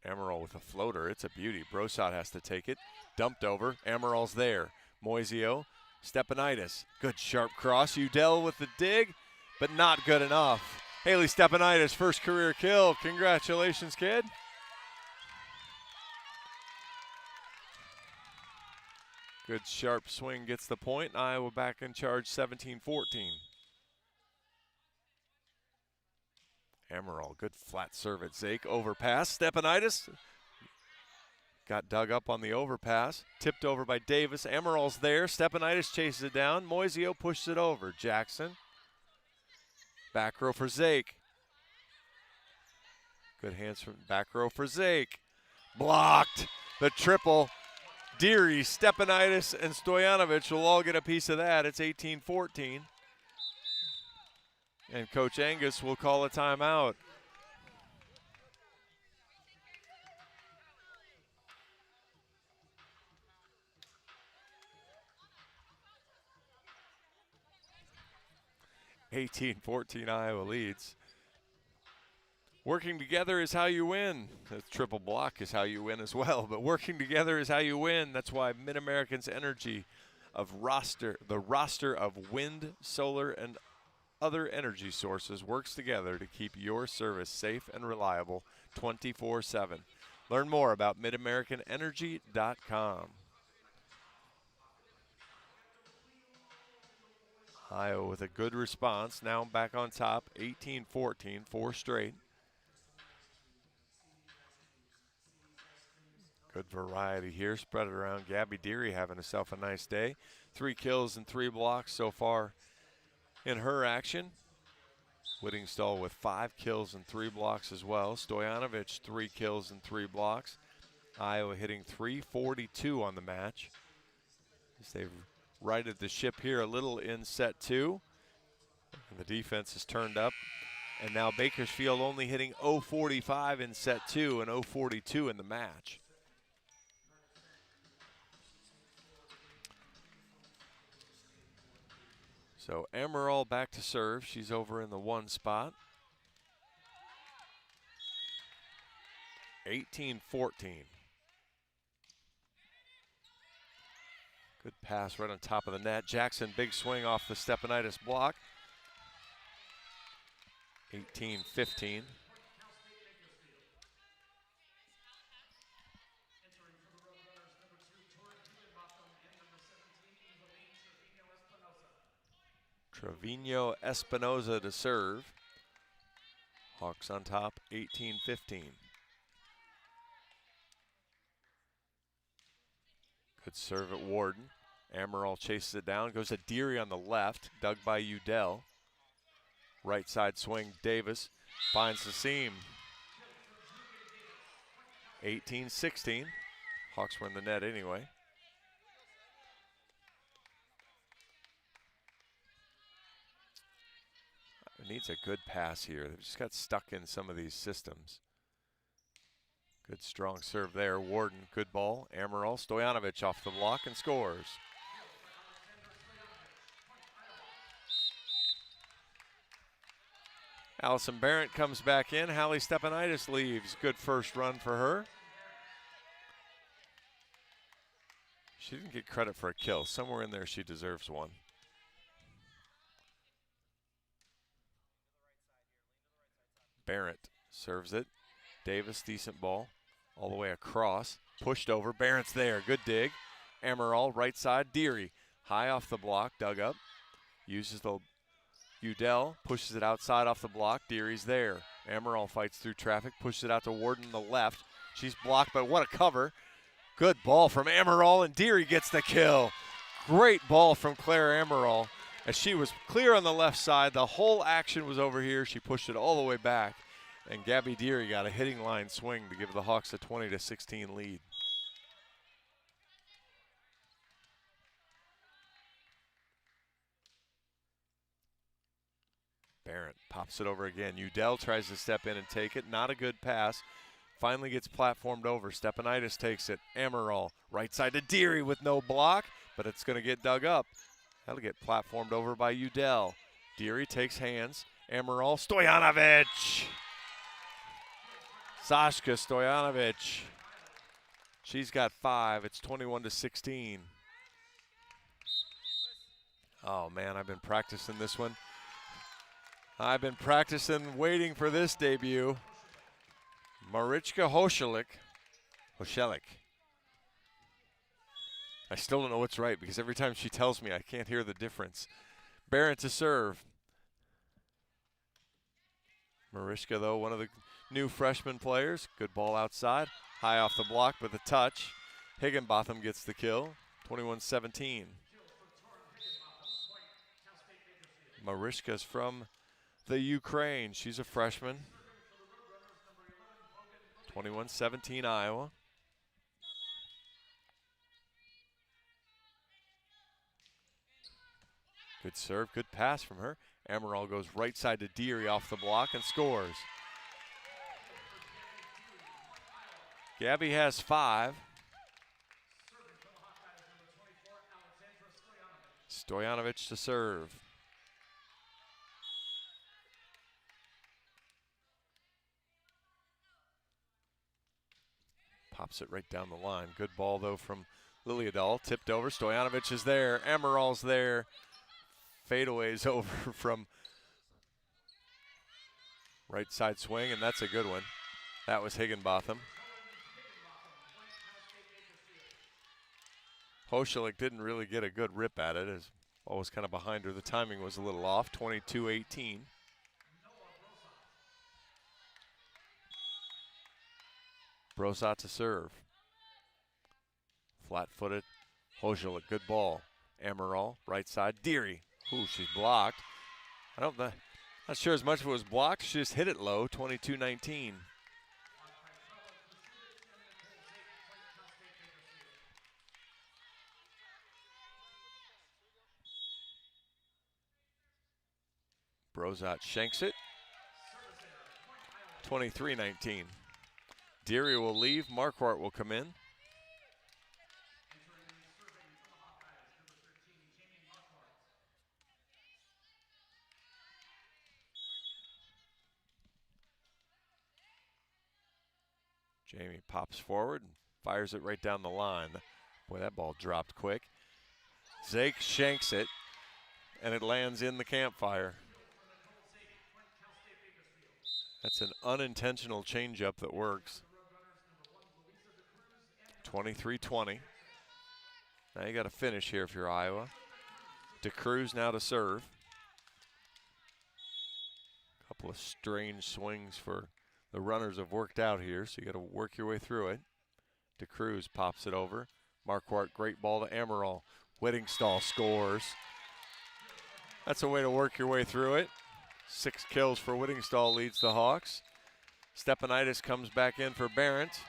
Amaral with a floater, it's a beauty. Brosot has to take it, dumped over, Amaral's there. Moisio, Stepanitis, good sharp cross. Udell with the dig, but not good enough. Haley Stepanitis, first career kill. Congratulations, kid. Good sharp swing gets the point. Iowa back in charge, 17-14. Amaral, good flat serve at Zake. Overpass, Stepanitis got dug up on the overpass. Tipped over by Davis. Amaral's there. Stepanitis chases it down. Moisio pushes it over. Jackson. Back row for Zake. Good hands from back row for Zake. Blocked. The triple. Deary, Stepanitis, and Stojanovic will all get a piece of that. It's 18-14. And Coach Angus will call a timeout. Iowa leads. Working together is how you win. The triple block is how you win as well, but working together is how you win. That's why Mid-American's Energy the roster of wind, solar, and other energy sources works together to keep your service safe and reliable 24/7. Learn more about midamericanenergy.com. Iowa with a good response, now back on top, 18-14, 4 straight. Good variety here, spread it around. Gabby Deary having herself a nice day. 3 kills and 3 blocks so far in her action. Whittingstall with 5 kills and 3 blocks as well. Stojanovic, 3 kills and 3 blocks. Iowa hitting .342 on the match. As they've righted the ship here a little in set 2. And the defense is turned up. And now Bakersfield only hitting .045 in set 2 and .042 in the match. So Amaral back to serve. She's over in the 1 spot. 18-14. Good pass right on top of the net. Jackson, big swing off the Stepanitis block. 18-15. Trevino Espinoza to serve. Hawks on top, 18-15. Good serve at Warden. Amaral chases it down, goes to Deary on the left, dug by Udell. Right side swing, Davis finds the seam. 18-16. Hawks were in the net anyway. It needs a good pass here. They've just got stuck in some of these systems. Good strong serve there. Warden, good ball. Amaral, Stojanovic off the block and scores. Allison Barrett comes back in. Hallie Stepanitis leaves. Good first run for her. She didn't get credit for a kill. Somewhere in there she deserves one. Barrett serves it. Davis, decent ball. All the way across. Pushed over. Barrett's there. Good dig. Amaral, right side. Deary, high off the block. Dug up. Uses the Udell. Pushes it outside off the block. Deary's there. Amaral fights through traffic. Pushes it out to Warden on the left. She's blocked, but what a cover. Good ball from Amaral, and Deary gets the kill. Great ball from Claire Amaral. As she was clear on the left side, the whole action was over here. She pushed it all the way back, and Gabby Deary got a hitting line swing to give the Hawks a 20-16 lead. Barrett pops it over again. Udell tries to step in and take it. Not a good pass. Finally gets platformed over. Stepanidis takes it. Amaral right side to Deary with no block, but it's going to get dug up. That'll get platformed over by Udell. Deary takes hands. Amaral, Stojanovic. Sashka Stojanovic. She's got 5. It's 21-16. Oh man, I've been practicing this one. I've been practicing, waiting for this debut. Marichka Hoschelik. I still don't know what's right because every time she tells me I can't hear the difference. Barrett to serve. Marichka, though, one of the new freshman players. Good ball outside. High off the block with a touch. Higginbotham gets the kill. 21-17. Marichka's from the Ukraine. She's a freshman. 21-17 Iowa. Good serve, good pass from her. Amaral goes right side to Deary off the block and scores. Gabby has 5. Stojanovic to serve. Pops it right down the line. Good ball, though, from Liliadal. Tipped over. Stojanovic is there. Amaral's there. Fadeaway's over from right side swing, and that's a good one. That was Higginbotham. Hoschelik didn't really get a good rip at it. As ball was kind of behind her. The timing was a little off. 22-18. Brosat to serve. Flat-footed. Hoschelik, good ball. Amaral, right side. Deary. Ooh, she's blocked. Not sure as much if it was blocked. She just hit it low. 22-19. Brosat shanks it. 23-19. Deary will leave. Marquardt will come in. Jamie pops forward and fires it right down the line. Boy, that ball dropped quick. Zake shanks it, and it lands in the campfire. That's an unintentional changeup that works. 23-20. Now you got to finish here if you're Iowa. DeCruz now to serve. Couple of strange swings for the runners have worked out here, so you got to work your way through it. DeCruz pops it over. Marquardt, great ball to Amaral. Whittingstall scores. That's a way to work your way through it. 6 kills for Whittingstall leads the Hawks. Stepanidis comes back in for Barrett.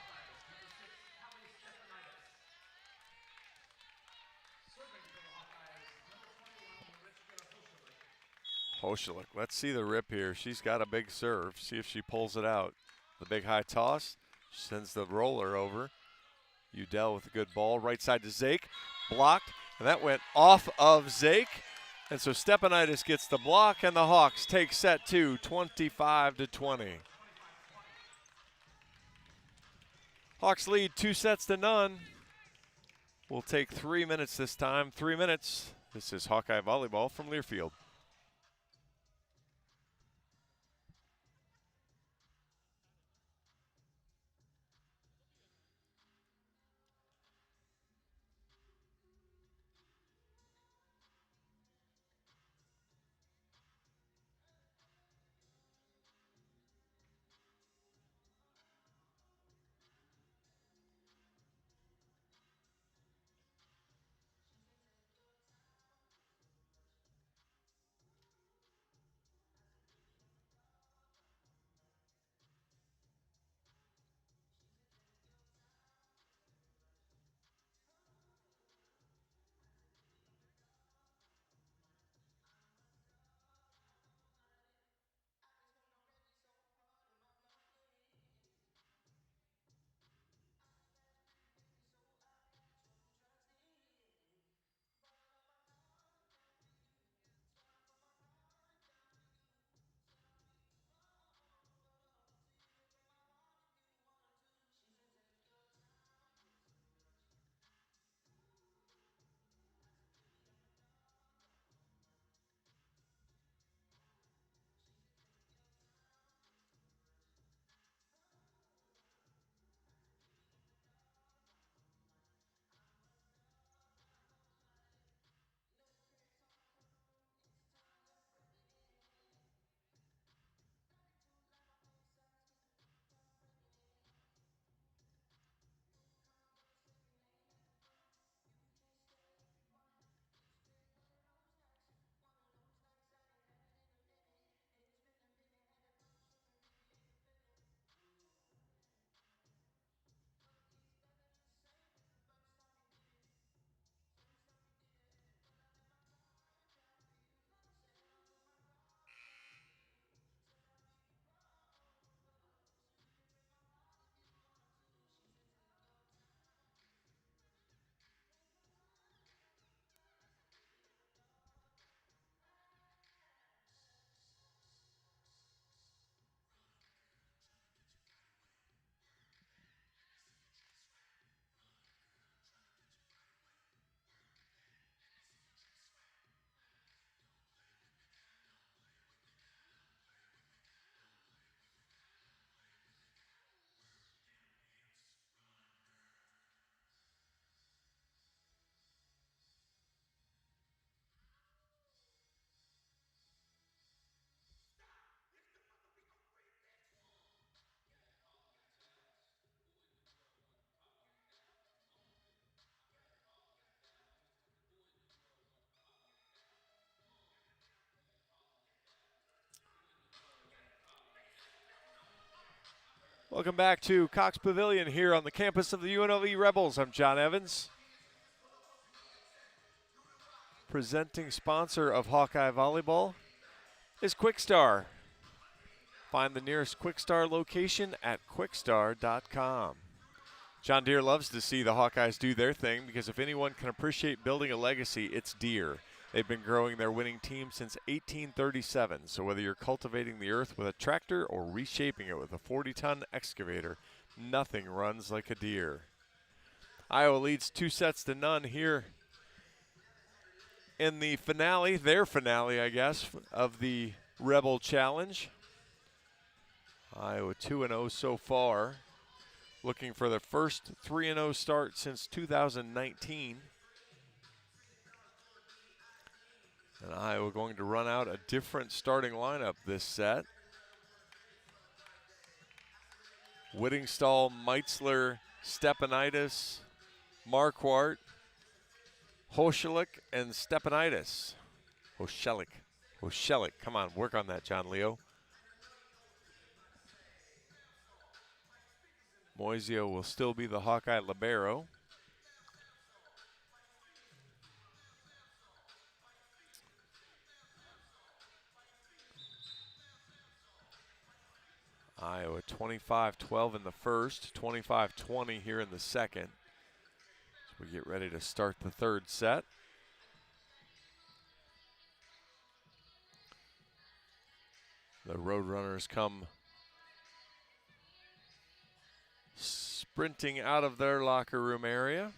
Hoschelik, let's see the rip here. She's got a big serve. See if she pulls it out. The big high toss. Sends the roller over. Udell with a good ball. Right side to Zake. Blocked. And that went off of Zake. And so Stepanidis gets the block, and the Hawks take set 2, 25-20. Hawks lead 2-0. We'll take 3 minutes this time. 3 minutes. This is Hawkeye Volleyball from Learfield. Welcome back to Cox Pavilion here on the campus of the UNLV Rebels. I'm John Evans. Presenting sponsor of Hawkeye Volleyball is Quickstar. Find the nearest Quickstar location at quickstar.com. John Deere loves to see the Hawkeyes do their thing because if anyone can appreciate building a legacy, it's Deere. They've been growing their winning team since 1837, so whether you're cultivating the earth with a tractor or reshaping it with a 40-ton excavator, nothing runs like a Deere. Iowa leads 2-0 here in the finale, their finale, I guess, of the Rebel Challenge. Iowa 2-0 so far, looking for their first 3-0 start since 2019. And Iowa going to run out a different starting lineup this set. Whittingstall, Meitzler, Stepanidis, Marquardt, Hoschelik, and Stepanidis. Hoschelik. Come on, work on that, John Leo. Moisio will still be the Hawkeye libero. Iowa 25-12 in the first, 25-20 here in the second. So we get ready to start the third set. The Roadrunners come sprinting out of their locker room area.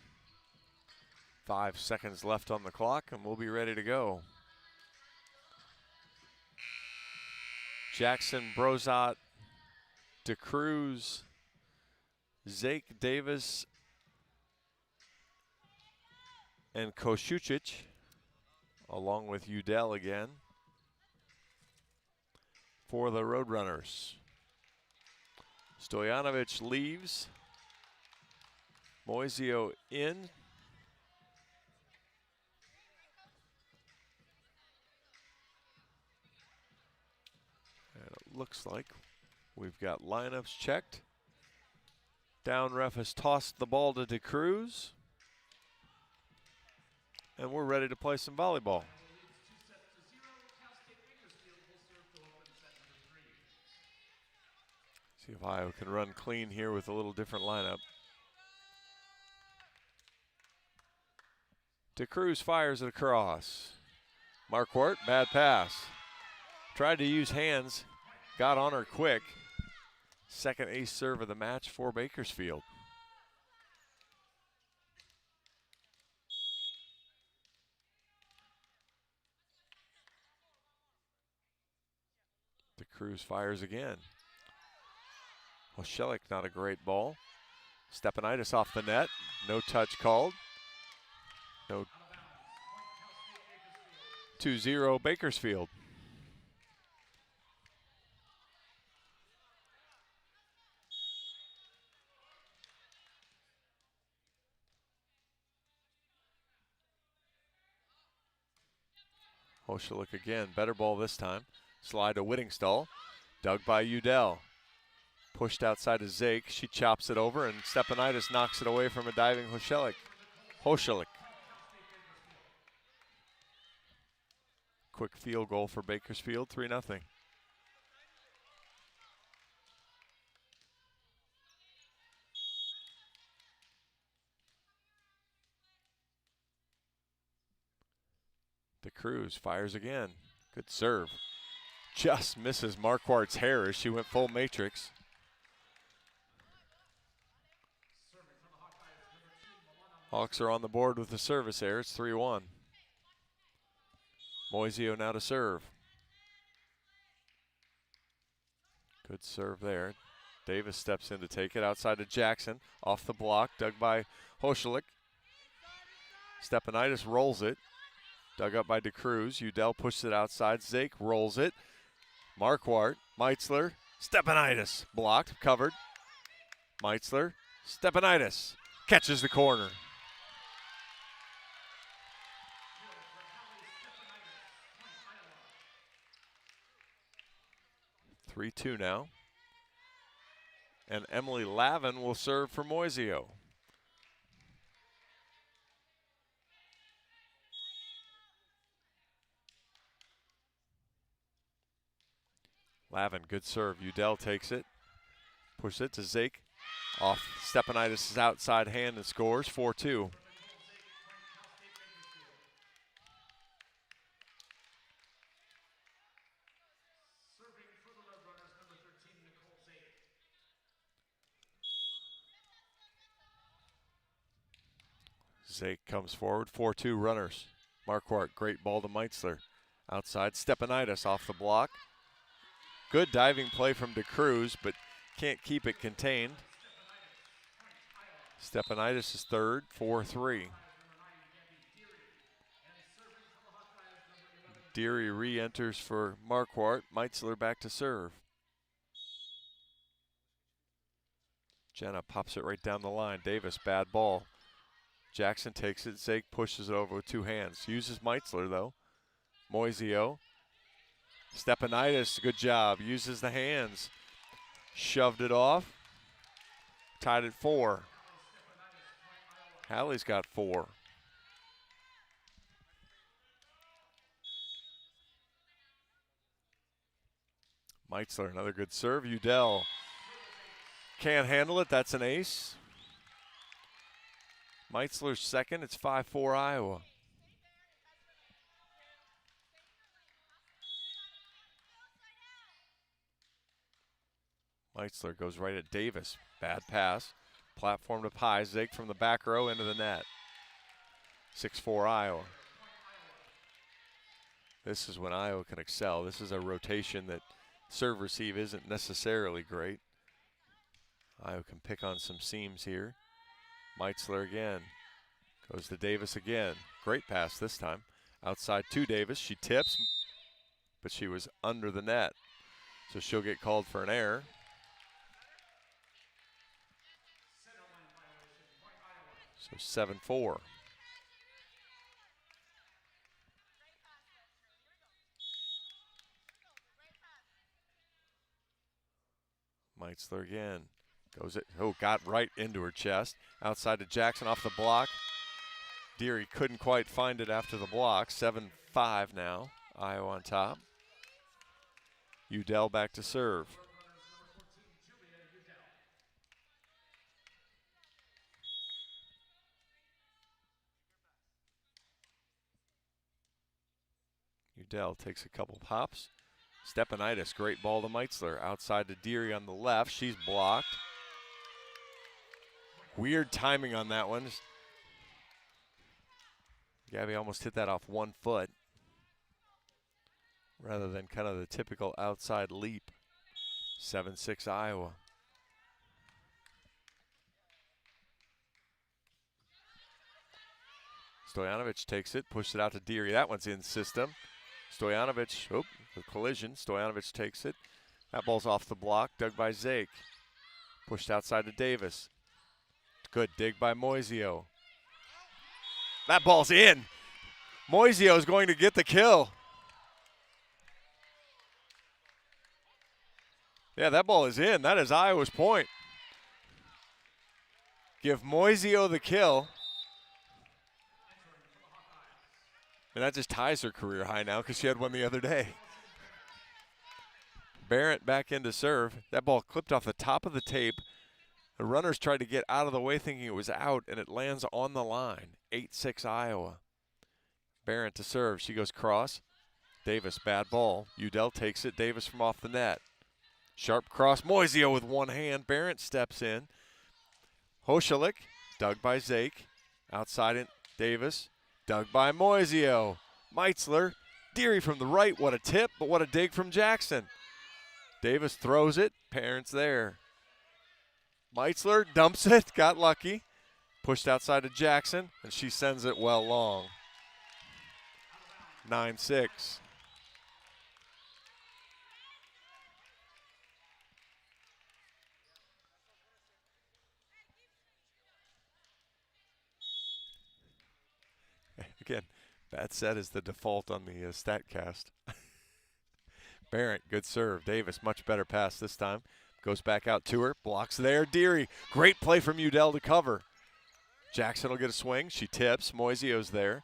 5 seconds left on the clock and we'll be ready to go. Jackson, Brozat, DeCruz, Zake Davis, and Koshucic, along with Udell again, for the Roadrunners. Stojanovic leaves. Moisio in. And it looks like we've got lineups checked. Down ref has tossed the ball to DeCruz. And we're ready to play some volleyball. See if Iowa can run clean here with a little different lineup. DeCruz fires it across. Marquardt, bad pass. Tried to use hands, got on her quick. Second ace serve of the match for Bakersfield. DeCruz fires again. Hoschelik, not a great ball. Stepanidis off the net. No touch called. No. 2-0 Bakersfield. Hoschelik again, better ball this time. Slide to Whittingstall, dug by Udell. Pushed outside of Zake, she chops it over and Stepanidis knocks it away from a diving Hoschelik. Quick field goal for Bakersfield, 3-0. DeCruz fires again. Good serve. Just misses Marquardt's hair as she went full matrix. Hawks are on the board with the service error. It's 3-1. Moisio now to serve. Good serve there. Davis steps in to take it outside to Jackson. Off the block, dug by Hoschelik. Stepanidis rolls it. Dug up by DeCruz. Udell pushes it outside. Zake rolls it. Marquardt, Meitzler, Stepanidis. Blocked, covered. Meitzler, Stepanidis. Catches the corner. 3-2 now. And Emily Lavin will serve for Moisio. Lavin, good serve. Udell takes it. Pushes it to Zake. Off Stepanitis' outside hand and scores 4-2. Zake comes forward, 4-2 runners. Marquardt, great ball to Meitzler. Outside, Stepanitis off the block. Good diving play from DeCruz, but can't keep it contained. Stepanitis is third, 4-3. Deary re-enters for Marquardt. Meitzler back to serve. Jenna pops it right down the line. Davis, bad ball. Jackson takes it. Zake pushes it over with two hands. Uses Meitzler, though. Moisio. Stepanitis, good job. Uses the hands. Shoved it off. Tied at 4. Hallie's got 4. Meitzler, another good serve. Udell can't handle it. That's an ace. Meitzler's second. It's 5-4 Iowa. Meitzler goes right at Davis. Bad pass. Platform to Pye. Zake from the back row into the net. 6-4 Iowa. This is when Iowa can excel. This is a rotation that serve receive isn't necessarily great. Iowa can pick on some seams here. Meitzler again. Goes to Davis again. Great pass this time. Outside to Davis. She tips, but she was under the net. So she'll get called for an error. So 7-4. Meitzler again. Goes it. Oh, got right into her chest. Outside to Jackson off the block. Deary couldn't quite find it after the block. 7-5 now. Iowa on top. Udell back to serve. Udell takes a couple pops. Stepanitis, great ball to Meitzler. Outside to Deary on the left. She's blocked. Weird timing on that one. Gabby almost hit that off 1 foot rather than kind of the typical outside leap. 7-6 Iowa. Stojanovic takes it, pushes it out to Deary. That one's in system. Stojanovic, the collision. Stojanovic takes it. That ball's off the block, dug by Zake. Pushed outside to Davis. Good dig by Moisio. That ball's in. Moisio is going to get the kill. Yeah, that ball is in. That is Iowa's point. Give Moisio the kill. And that just ties her career high now because she had one the other day. Barrett back in to serve. That ball clipped off the top of the tape. The runners tried to get out of the way thinking it was out, and it lands on the line. 8-6 Iowa. Barrett to serve. She goes cross. Davis, bad ball. Udell takes it. Davis from off the net. Sharp cross. Moisio with one hand. Barrett steps in. Hoshalik, dug by Zake. Outside it, Davis. Dug by Moisio. Meitzler. Deary from the right. What a tip, but what a dig from Jackson. Davis throws it. Parents there. Meitzler dumps it. Got lucky. Pushed outside to Jackson, and she sends it well long. 9-6. Again, bad set is the default on the StatCast. Barrett, good serve. Davis, much better pass this time. Goes back out to her. Blocks there. Deary. Great play from Udell to cover. Jackson will get a swing. She tips. Moisio's there.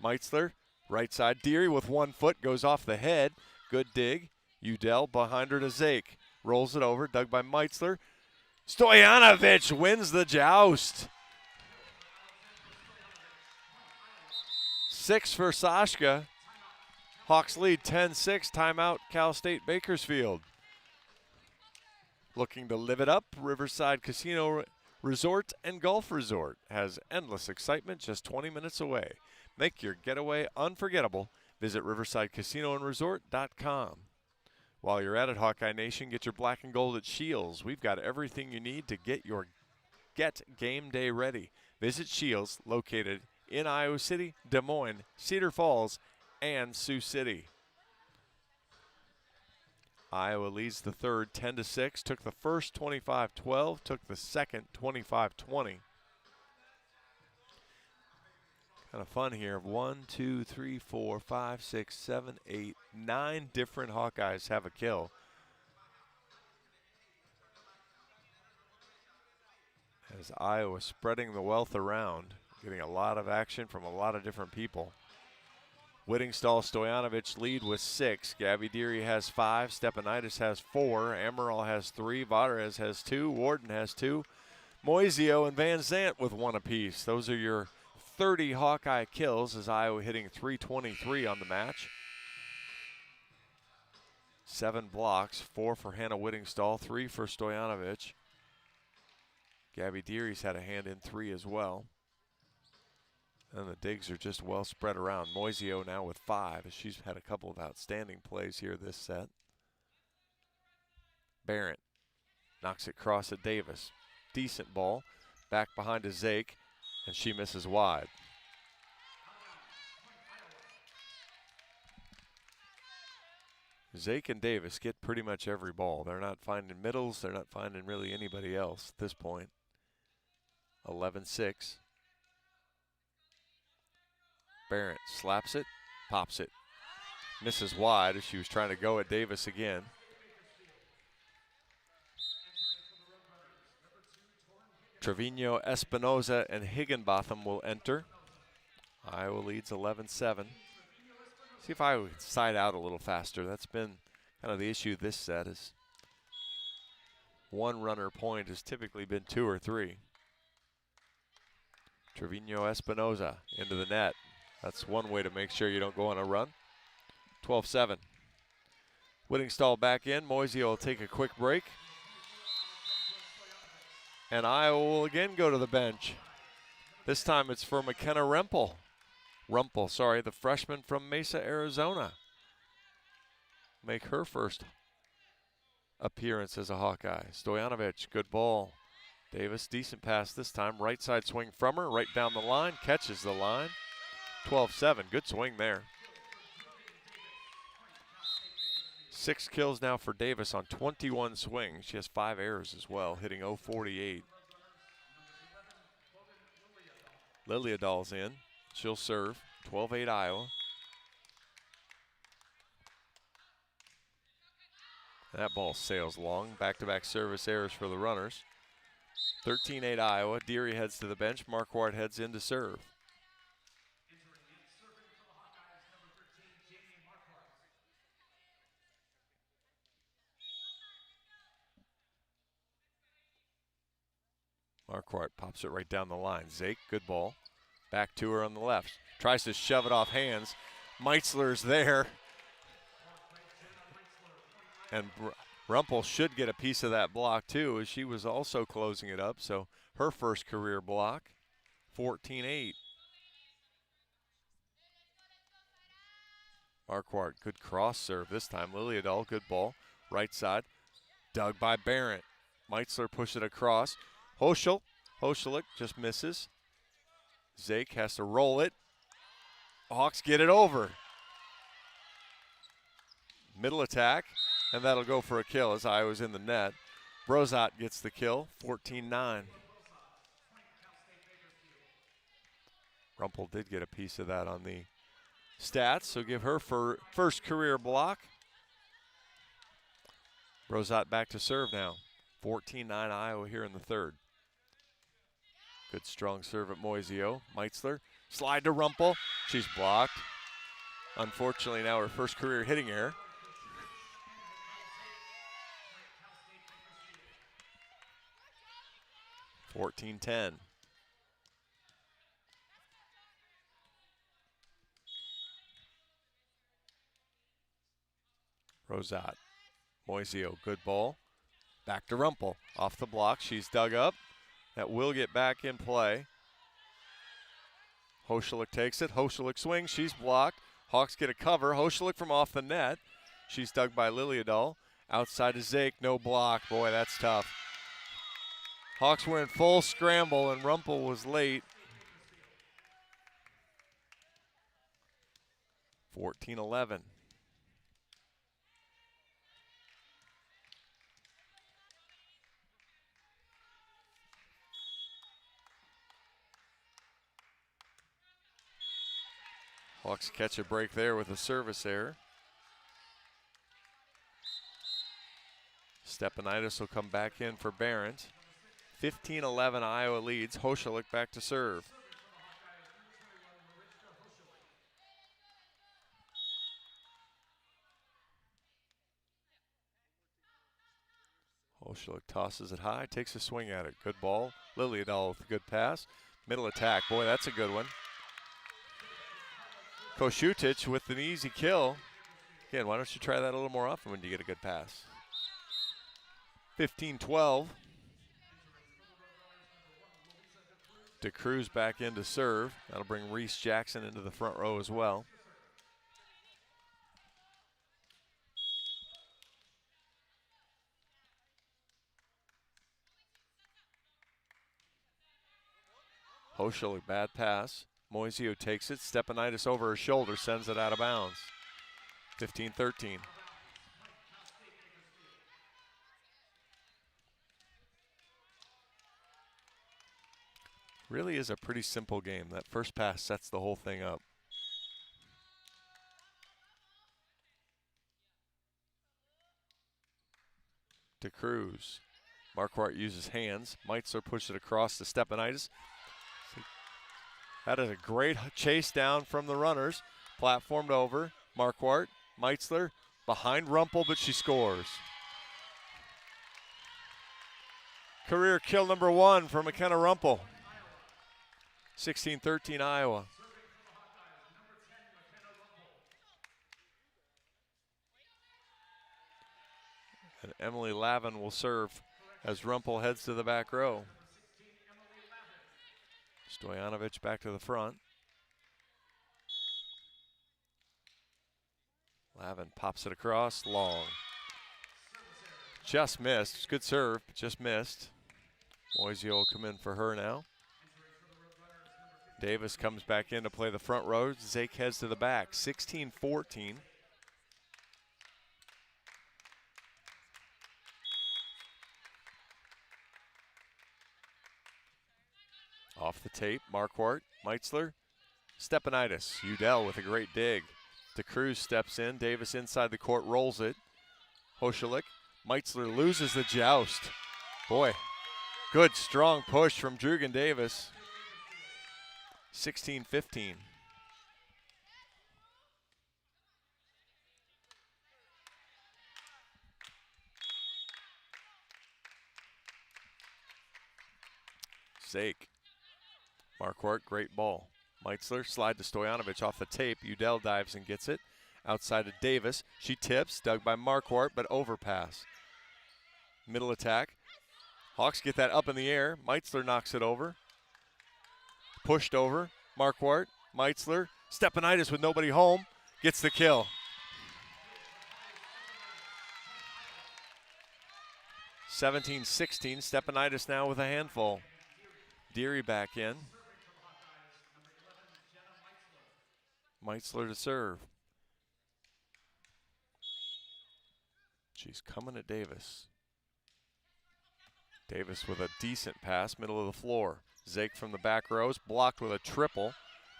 Meitzler, right side. Deary with 1 foot. Goes off the head. Good dig. Udell behind her to Zake. Rolls it over. Dug by Meitzler. Stojanovic wins the joust. 6 for Sashka. Hawks lead 10-6. Timeout, Cal State Bakersfield. Looking to live it up, Riverside Casino Resort and Golf Resort has endless excitement just 20 minutes away. Make your getaway unforgettable. Visit riversidecasinoandresort.com. While you're at it, Hawkeye Nation, get your black and gold at Shields. We've got everything you need to get game day ready. Visit Shields, located in Iowa City, Des Moines, Cedar Falls, and Sioux City. Iowa leads the third 10-6, took the first 25-12, took the second 25-20. Kind of fun here. 1, 2, 3, 4, 5, 6, 7, 8, 9 different Hawkeyes have a kill. As Iowa spreading the wealth around, getting a lot of action from a lot of different people. Whittingstall Stojanovic lead with 6. Gabby Deary has 5. Stepanitis has 4. Amaral has 3. Vaderez has 2. Warden has 2. Moisio and Van Zant with 1 apiece. Those are your 30 Hawkeye kills, as Iowa hitting .323 on the match. 7 blocks, 4 for Hannah Whittingstall, 3 for Stojanovic. Gabby Deary's had a hand in 3 as well. And the digs are just well spread around. Moisio now with 5, as she's had a couple of outstanding plays here this set. Barrett knocks it cross at Davis. Decent ball. Back behind to Zake, and she misses wide. Zake and Davis get pretty much every ball. They're not finding middles. They're not finding really anybody else at this point. 11-6. Barrett slaps it, pops it. Misses wide as she was trying to go at Davis again. Trevino, Espinoza, and Higginbotham will enter. Iowa leads 11-7. See if Iowa can side out a little faster. That's been kind of the issue this set, is one runner point has typically been 2 or 3. Trevino Espinoza into the net. That's one way to make sure you don't go on a run. 12-7. Whittingstall back in. Moisio will take a quick break. And Iowa will again go to the bench. This time it's for McKenna Rumpel, the freshman from Mesa, Arizona. Make her first appearance as a Hawkeye. Stojanovic, good ball. Davis, decent pass this time. Right side swing from her, right down the line, catches the line. 12-7, good swing there. 6 kills now for Davis on 21 swings. She has 5 errors as well, hitting .048. Liliadal's in. She'll serve. 12-8 Iowa. That ball sails long. Back-to-back service errors for the runners. 13-8 Iowa. Deary heads to the bench. Marquardt heads in to serve. Marquardt pops it right down the line. Zake, good ball. Back to her on the left. Tries to shove it off hands. Meitzler's there. And Rumpel should get a piece of that block too, as she was also closing it up. So her first career block, 14-8. Marquardt, good cross serve this time. Liliadal, good ball. Right side. Dug by Barrett. Meitzler push it across. Hoschelek just misses. Zake has to roll it. Hawks get it over. Middle attack, and that'll go for a kill as Iowa's in the net. Brozat gets the kill, 14-9. Rumpel did get a piece of that on the stats, so give her first career block. Brozat back to serve now. 14-9 Iowa here in the third. Good strong serve at Moisio. Meitzler, slide to Rumpel. She's blocked. Unfortunately, now her first career hitting error. (14-10). Rosat. Moisio, good ball. Back to Rumpel. Off the block. She's dug up. That will get back in play. Hoschelijk takes it. Hoschelijk swings. She's blocked. Hawks get a cover. Hoschelijk from off the net. She's dug by Liliadal. Outside to Zake. No block. Boy, that's tough. Hawks were in full scramble, and Rumpel was late. 14-11. Hawks catch a break there with a service error. Stepanitis will come back in for Barrett. 15-11 Iowa leads. Hoschelijk back to serve. Hoschelijk tosses it high, takes a swing at it. Good ball. Liliadal with a good pass. Middle attack. Boy, that's a good one. Koszutic with an easy kill. Again, why don't you try that a little more often when you get a good pass? 15-12. DeCruz back in to serve. That'll bring Reese Jackson into the front row as well. Hoschelijk, bad pass. Moisio takes it. Stepanitis over her shoulder, sends it out of bounds. 15-13. Really is a pretty simple game. That first pass sets the whole thing up. DeCruz. Marquardt uses hands. Meitzler pushes it across to Stepanitis. That is a great chase down from the runners. Platformed over. Marquardt, Meitzler, behind Rumpel, but she scores. Career kill number 1 for McKenna Rumpel. 16-13 Iowa. And Emily Lavin will serve as Rumpel heads to the back row. Stojanovic back to the front. Lavin pops it across, long. Just missed. Good serve, but just missed. Moisio will come in for her now. Davis comes back in to play the front row. Zake heads to the back. 16-14. Off the tape, Marquardt, Meitzler, Stepanitis, Udell with a great dig. DeCruz steps in, Davis inside the court, rolls it. Hoschelijk, Meitzler loses the joust. Boy, good strong push from Drugan Davis. 16-15. Zake. Marquardt, great ball. Meitzler, slide to Stojanovic off the tape. Udell dives and gets it. Outside to Davis. She tips, dug by Marquardt, but overpass. Middle attack. Hawks get that up in the air. Meitzler knocks it over. Pushed over. Marquardt, Meitzler. Stepanitis with nobody home. Gets the kill. 17-16. Stepanitis now with a handful. Deary back in. Meitzler to serve. She's coming at Davis. Davis with a decent pass, middle of the floor. Zake from the back rows, blocked with a triple.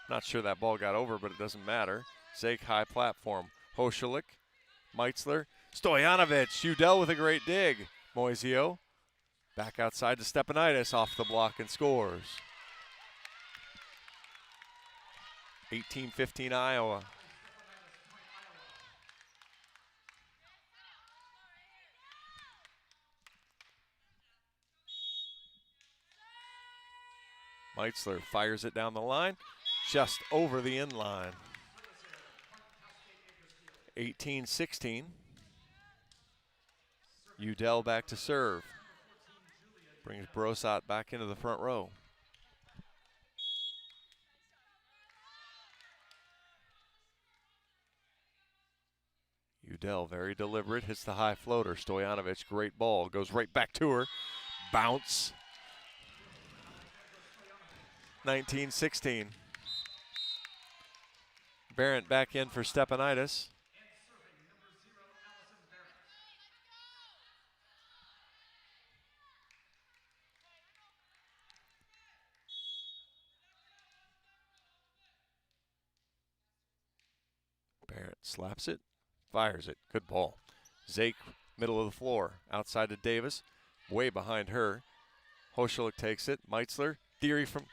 Not sure that ball got over, but it doesn't matter. Zake high platform. Hoschelijk, Meitzler, Stojanovic, Udell with a great dig. Moisio Back outside to Stepanidis, off the block and scores. 18-15 Iowa. Meitzler fires it down the line, just over the end line. 18-16. Udell back to serve. Brings Brosat back into the front row. Udell very deliberate, hits the high floater. Stojanovic, great ball, goes right back to her. Bounce. 19-16. Barrett back in for Stepanidis. Barrett slaps it, fires it. Good ball. Zake, middle of the floor, outside to Davis, way behind her. Hoschelek takes it. Meitzler, Theory from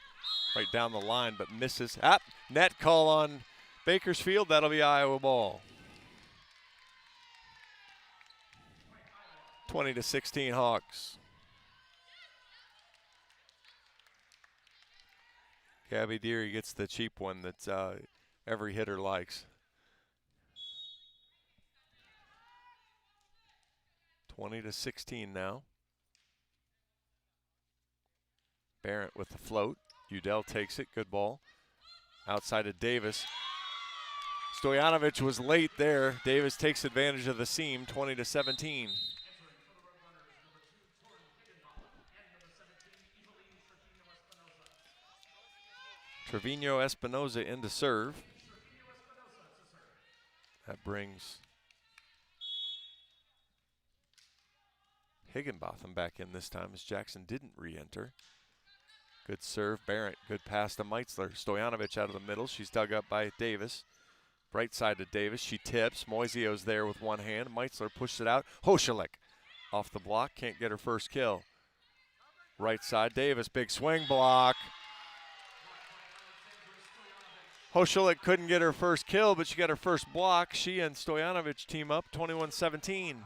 right down the line, but misses. Net call on Bakersfield. That'll be Iowa ball. 20-16 Hawks. Gabby Deary gets the cheap one that every hitter likes. 20-16 now. Barrett with the float. Udell takes it. Good ball. Outside of Davis. Stojanovic was late there. Davis takes advantage of the seam. 20-17. Trevino Espinoza in to serve. That brings Higginbotham back in this time as Jackson didn't re-enter. Good serve, Barrett. Good pass to Meitzler. Stojanovic out of the middle. She's dug up by Davis. Right side to Davis. She tips. Moisio's there with one hand. Meitzler pushes it out. Hoschelek off the block. Can't get her first kill. Right side, Davis. Big swing block. Hoschelek couldn't get her first kill, but she got her first block. She and Stojanovic team up. 21-17.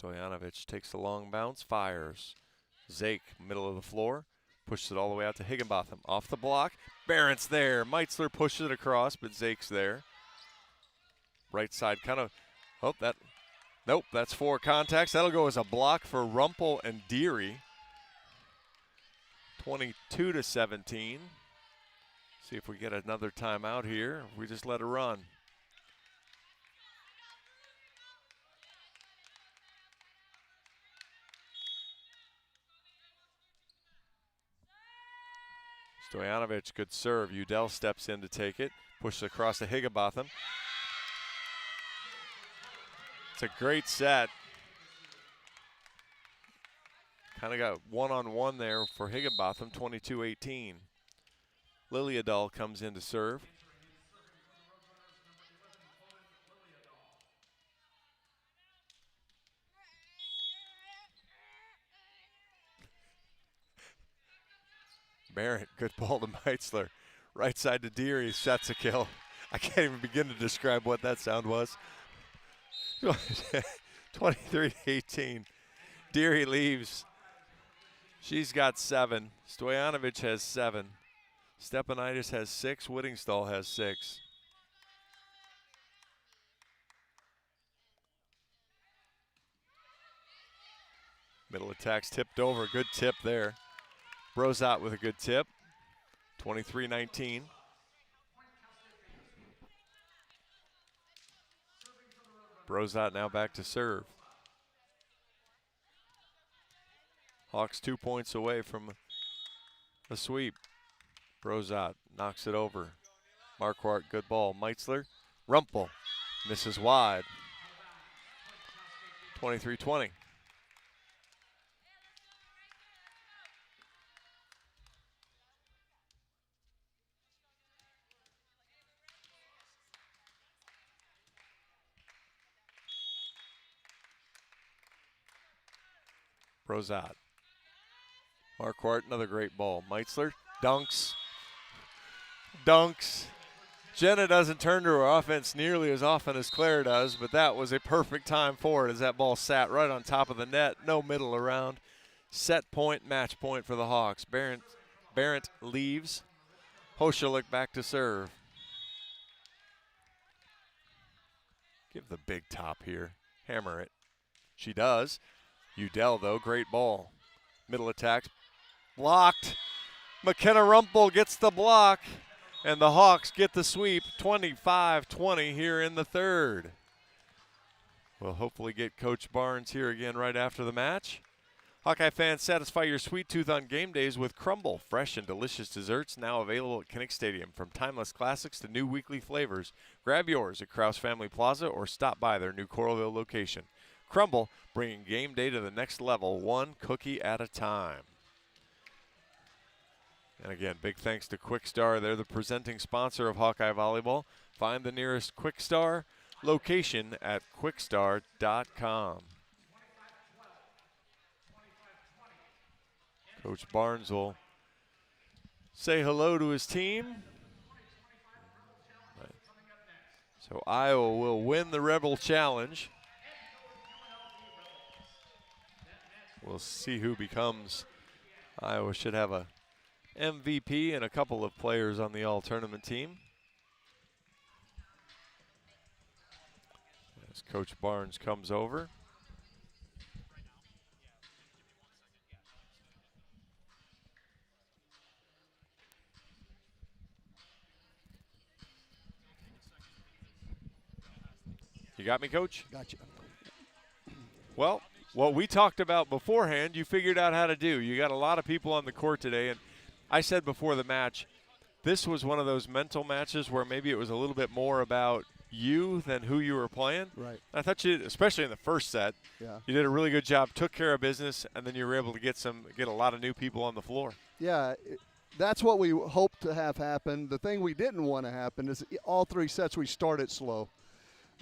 Stojanovic takes a long bounce, fires. Zake, middle of the floor, pushes it all the way out to Higginbotham. Off the block, Barrett's there. Meitzler pushes it across, but Zake's there. Right side kind of, nope, that's 4 contacts. That'll go as a block for Rumpel and Deary. 22-17. See if we get another timeout here. We just let her run. Stojanovic, good serve. Udell steps in to take it. Pushes across to Higginbotham. It's a great set. Kind of got one-on-one there for Higginbotham, 22-18. Liliadol comes in to serve. Barrett, good ball to Meitzler. Right side to Deary, sets a kill. I can't even begin to describe what that sound was. 23-18. Deary leaves. She's got 7. Stojanovic has 7. Stepanidis has 6. Whittingstall has 6. Middle attack's tipped over. Good tip there. Brosat with a good tip. 23-19. Brosat now back to serve. Hawks 2 points away from a sweep. Brosat knocks it over. Marquardt, good ball. Meitzler, Rumpel, misses wide. 23-20. Rosat. Marquardt, another great ball. Meitzler dunks. Jenna doesn't turn to her offense nearly as often as Claire does, but that was a perfect time for it as that ball sat right on top of the net. No middle around. Set point, match point for the Hawks. Barrett leaves. Hoschelek back to serve. Give the big top here. Hammer it. She does. Udell, though, great ball. Middle attack. Blocked. McKenna Rumpel gets the block, and the Hawks get the sweep, 25-20 here in the third. We'll hopefully get Coach Barnes here again right after the match. Hawkeye fans, satisfy your sweet tooth on game days with Crumble. Fresh and delicious desserts now available at Kinnick Stadium. From timeless classics to new weekly flavors, grab yours at Krause Family Plaza or stop by their new Coralville location. Crumble, bringing game day to the next level, one cookie at a time. And again, big thanks to Quickstar. They're the presenting sponsor of Hawkeye Volleyball. Find the nearest Quickstar location at quickstar.com. Coach Barnes will say hello to his team. So Iowa will win the Rebel Challenge. We'll see who becomes. Iowa should have a MVP and a couple of players on the all-tournament team. As Coach Barnes comes over. You got me, Coach? Gotcha. Well, what we talked about beforehand, you figured out how to do. You got a lot of people on the court today, and I said before the match, this was one of those mental matches where maybe it was a little bit more about you than who you were playing. Right. I thought you did, especially in the first set, you did a really good job, took care of business, and then you were able to get a lot of new people on the floor. Yeah, that's what we hoped to have happen. The thing we didn't want to happen is all three sets we started slow.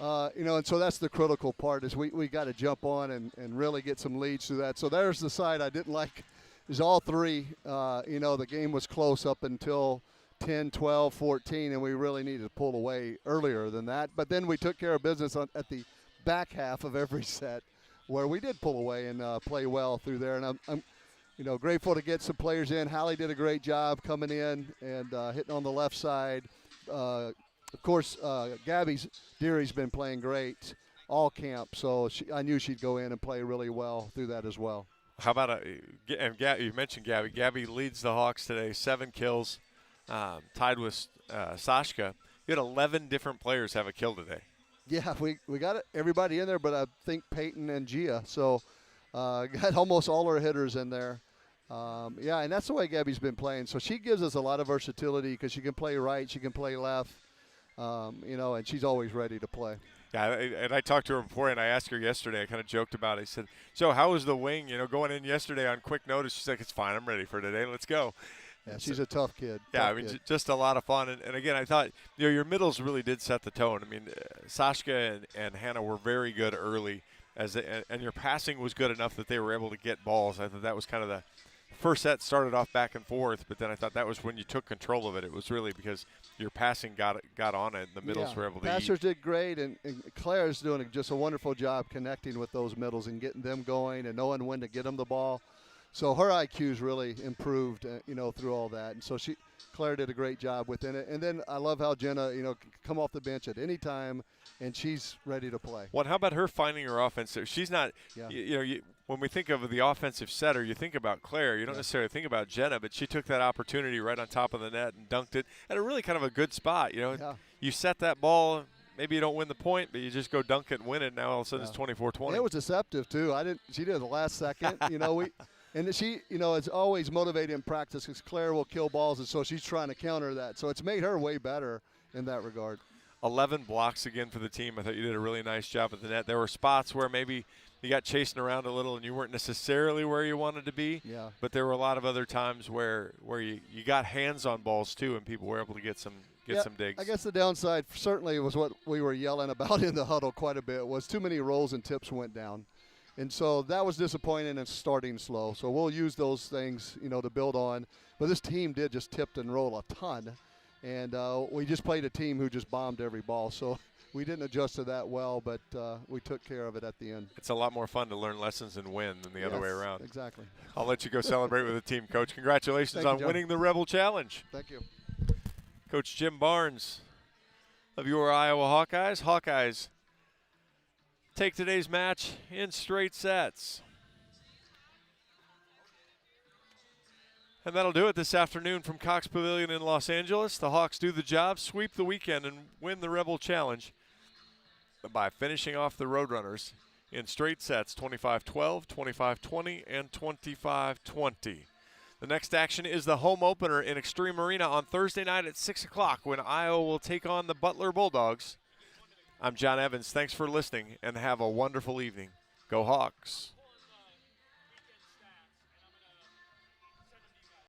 And so that's the critical part is we got to jump on and really get some leads through that. So there's the side I didn't like is all three, the game was close up until 10, 12, 14, and we really needed to pull away earlier than that. But then we took care of business at the back half of every set where we did pull away and play well through there. And I'm grateful to get some players in. Hallie did a great job coming in and hitting on the left side. Of course, Gabby Deary's been playing great all camp, so I knew she'd go in and play really well through that as well. How about you mentioned Gabby. Gabby leads the Hawks today, 7 kills, tied with Sashka. You had 11 different players have a kill today. Yeah, we got everybody in there, but I think Peyton and Gia. So got almost all our hitters in there. And that's the way Gabby's been playing. So she gives us a lot of versatility because she can play right, she can play left. And she's always ready to play. Yeah, and I talked to her before, and I asked her yesterday. I kind of joked about it. I said, so how was the wing, going in yesterday on quick notice? She's like, it's fine. I'm ready for today. Let's go. Yeah, she's a tough kid. Yeah, just a lot of fun. And again, I thought, your middles really did set the tone. Sashka and Hannah were very good early, and your passing was good enough that they were able to get balls. I thought that was kind of the first set started off back and forth, but then I thought that was when you took control of it. It was really because your passing got on it, and the middles were able to Passers did great, and Claire's doing just a wonderful job connecting with those middles and getting them going and knowing when to get them the ball. So her IQ's really improved, through all that. And so Claire did a great job within it. And then I love how Jenna, come off the bench at any time, and she's ready to play. Well, how about her finding her offense? She's not, when we think of the offensive setter, you think about Claire. You don't necessarily think about Jenna, but she took that opportunity right on top of the net and dunked it at a really kind of a good spot. You set that ball, maybe you don't win the point, but you just go dunk it and win it. Now all of a sudden it's 24-20. It was deceptive too. She did it the last second. And she, is always motivated in practice because Claire will kill balls, and so she's trying to counter that. So it's made her way better in that regard. 11 blocks again for the team. I thought you did a really nice job at the net. There were spots where maybe you got chasing around a little and you weren't necessarily where you wanted to be. Yeah. But there were a lot of other times where you got hands on balls too, and people were able to get some digs. I guess the downside certainly was what we were yelling about in the huddle quite a bit was too many rolls and tips went down. And so that was disappointing and starting slow. So we'll use those things, to build on. But this team did just tip and roll a ton. And we just played a team who just bombed every ball. So we didn't adjust to that well, but we took care of it at the end. It's a lot more fun to learn lessons and win than the other way around. Exactly. I'll let you go celebrate with the team, Coach. Congratulations on winning the Rebel Challenge. Thank you. Coach Jim Barnes of your Iowa Hawkeyes. Hawkeyes take today's match in straight sets. And that'll do it this afternoon from Cox Pavilion in Los Angeles. The Hawks do the job, sweep the weekend, and win the Rebel Challenge by finishing off the Roadrunners in straight sets, 25-12, 25-20, and 25-20. The next action is the home opener in Extreme Arena on Thursday night at 6 o'clock when Iowa will take on the Butler Bulldogs. I'm John Evans. Thanks for listening, and have a wonderful evening. Go Hawks.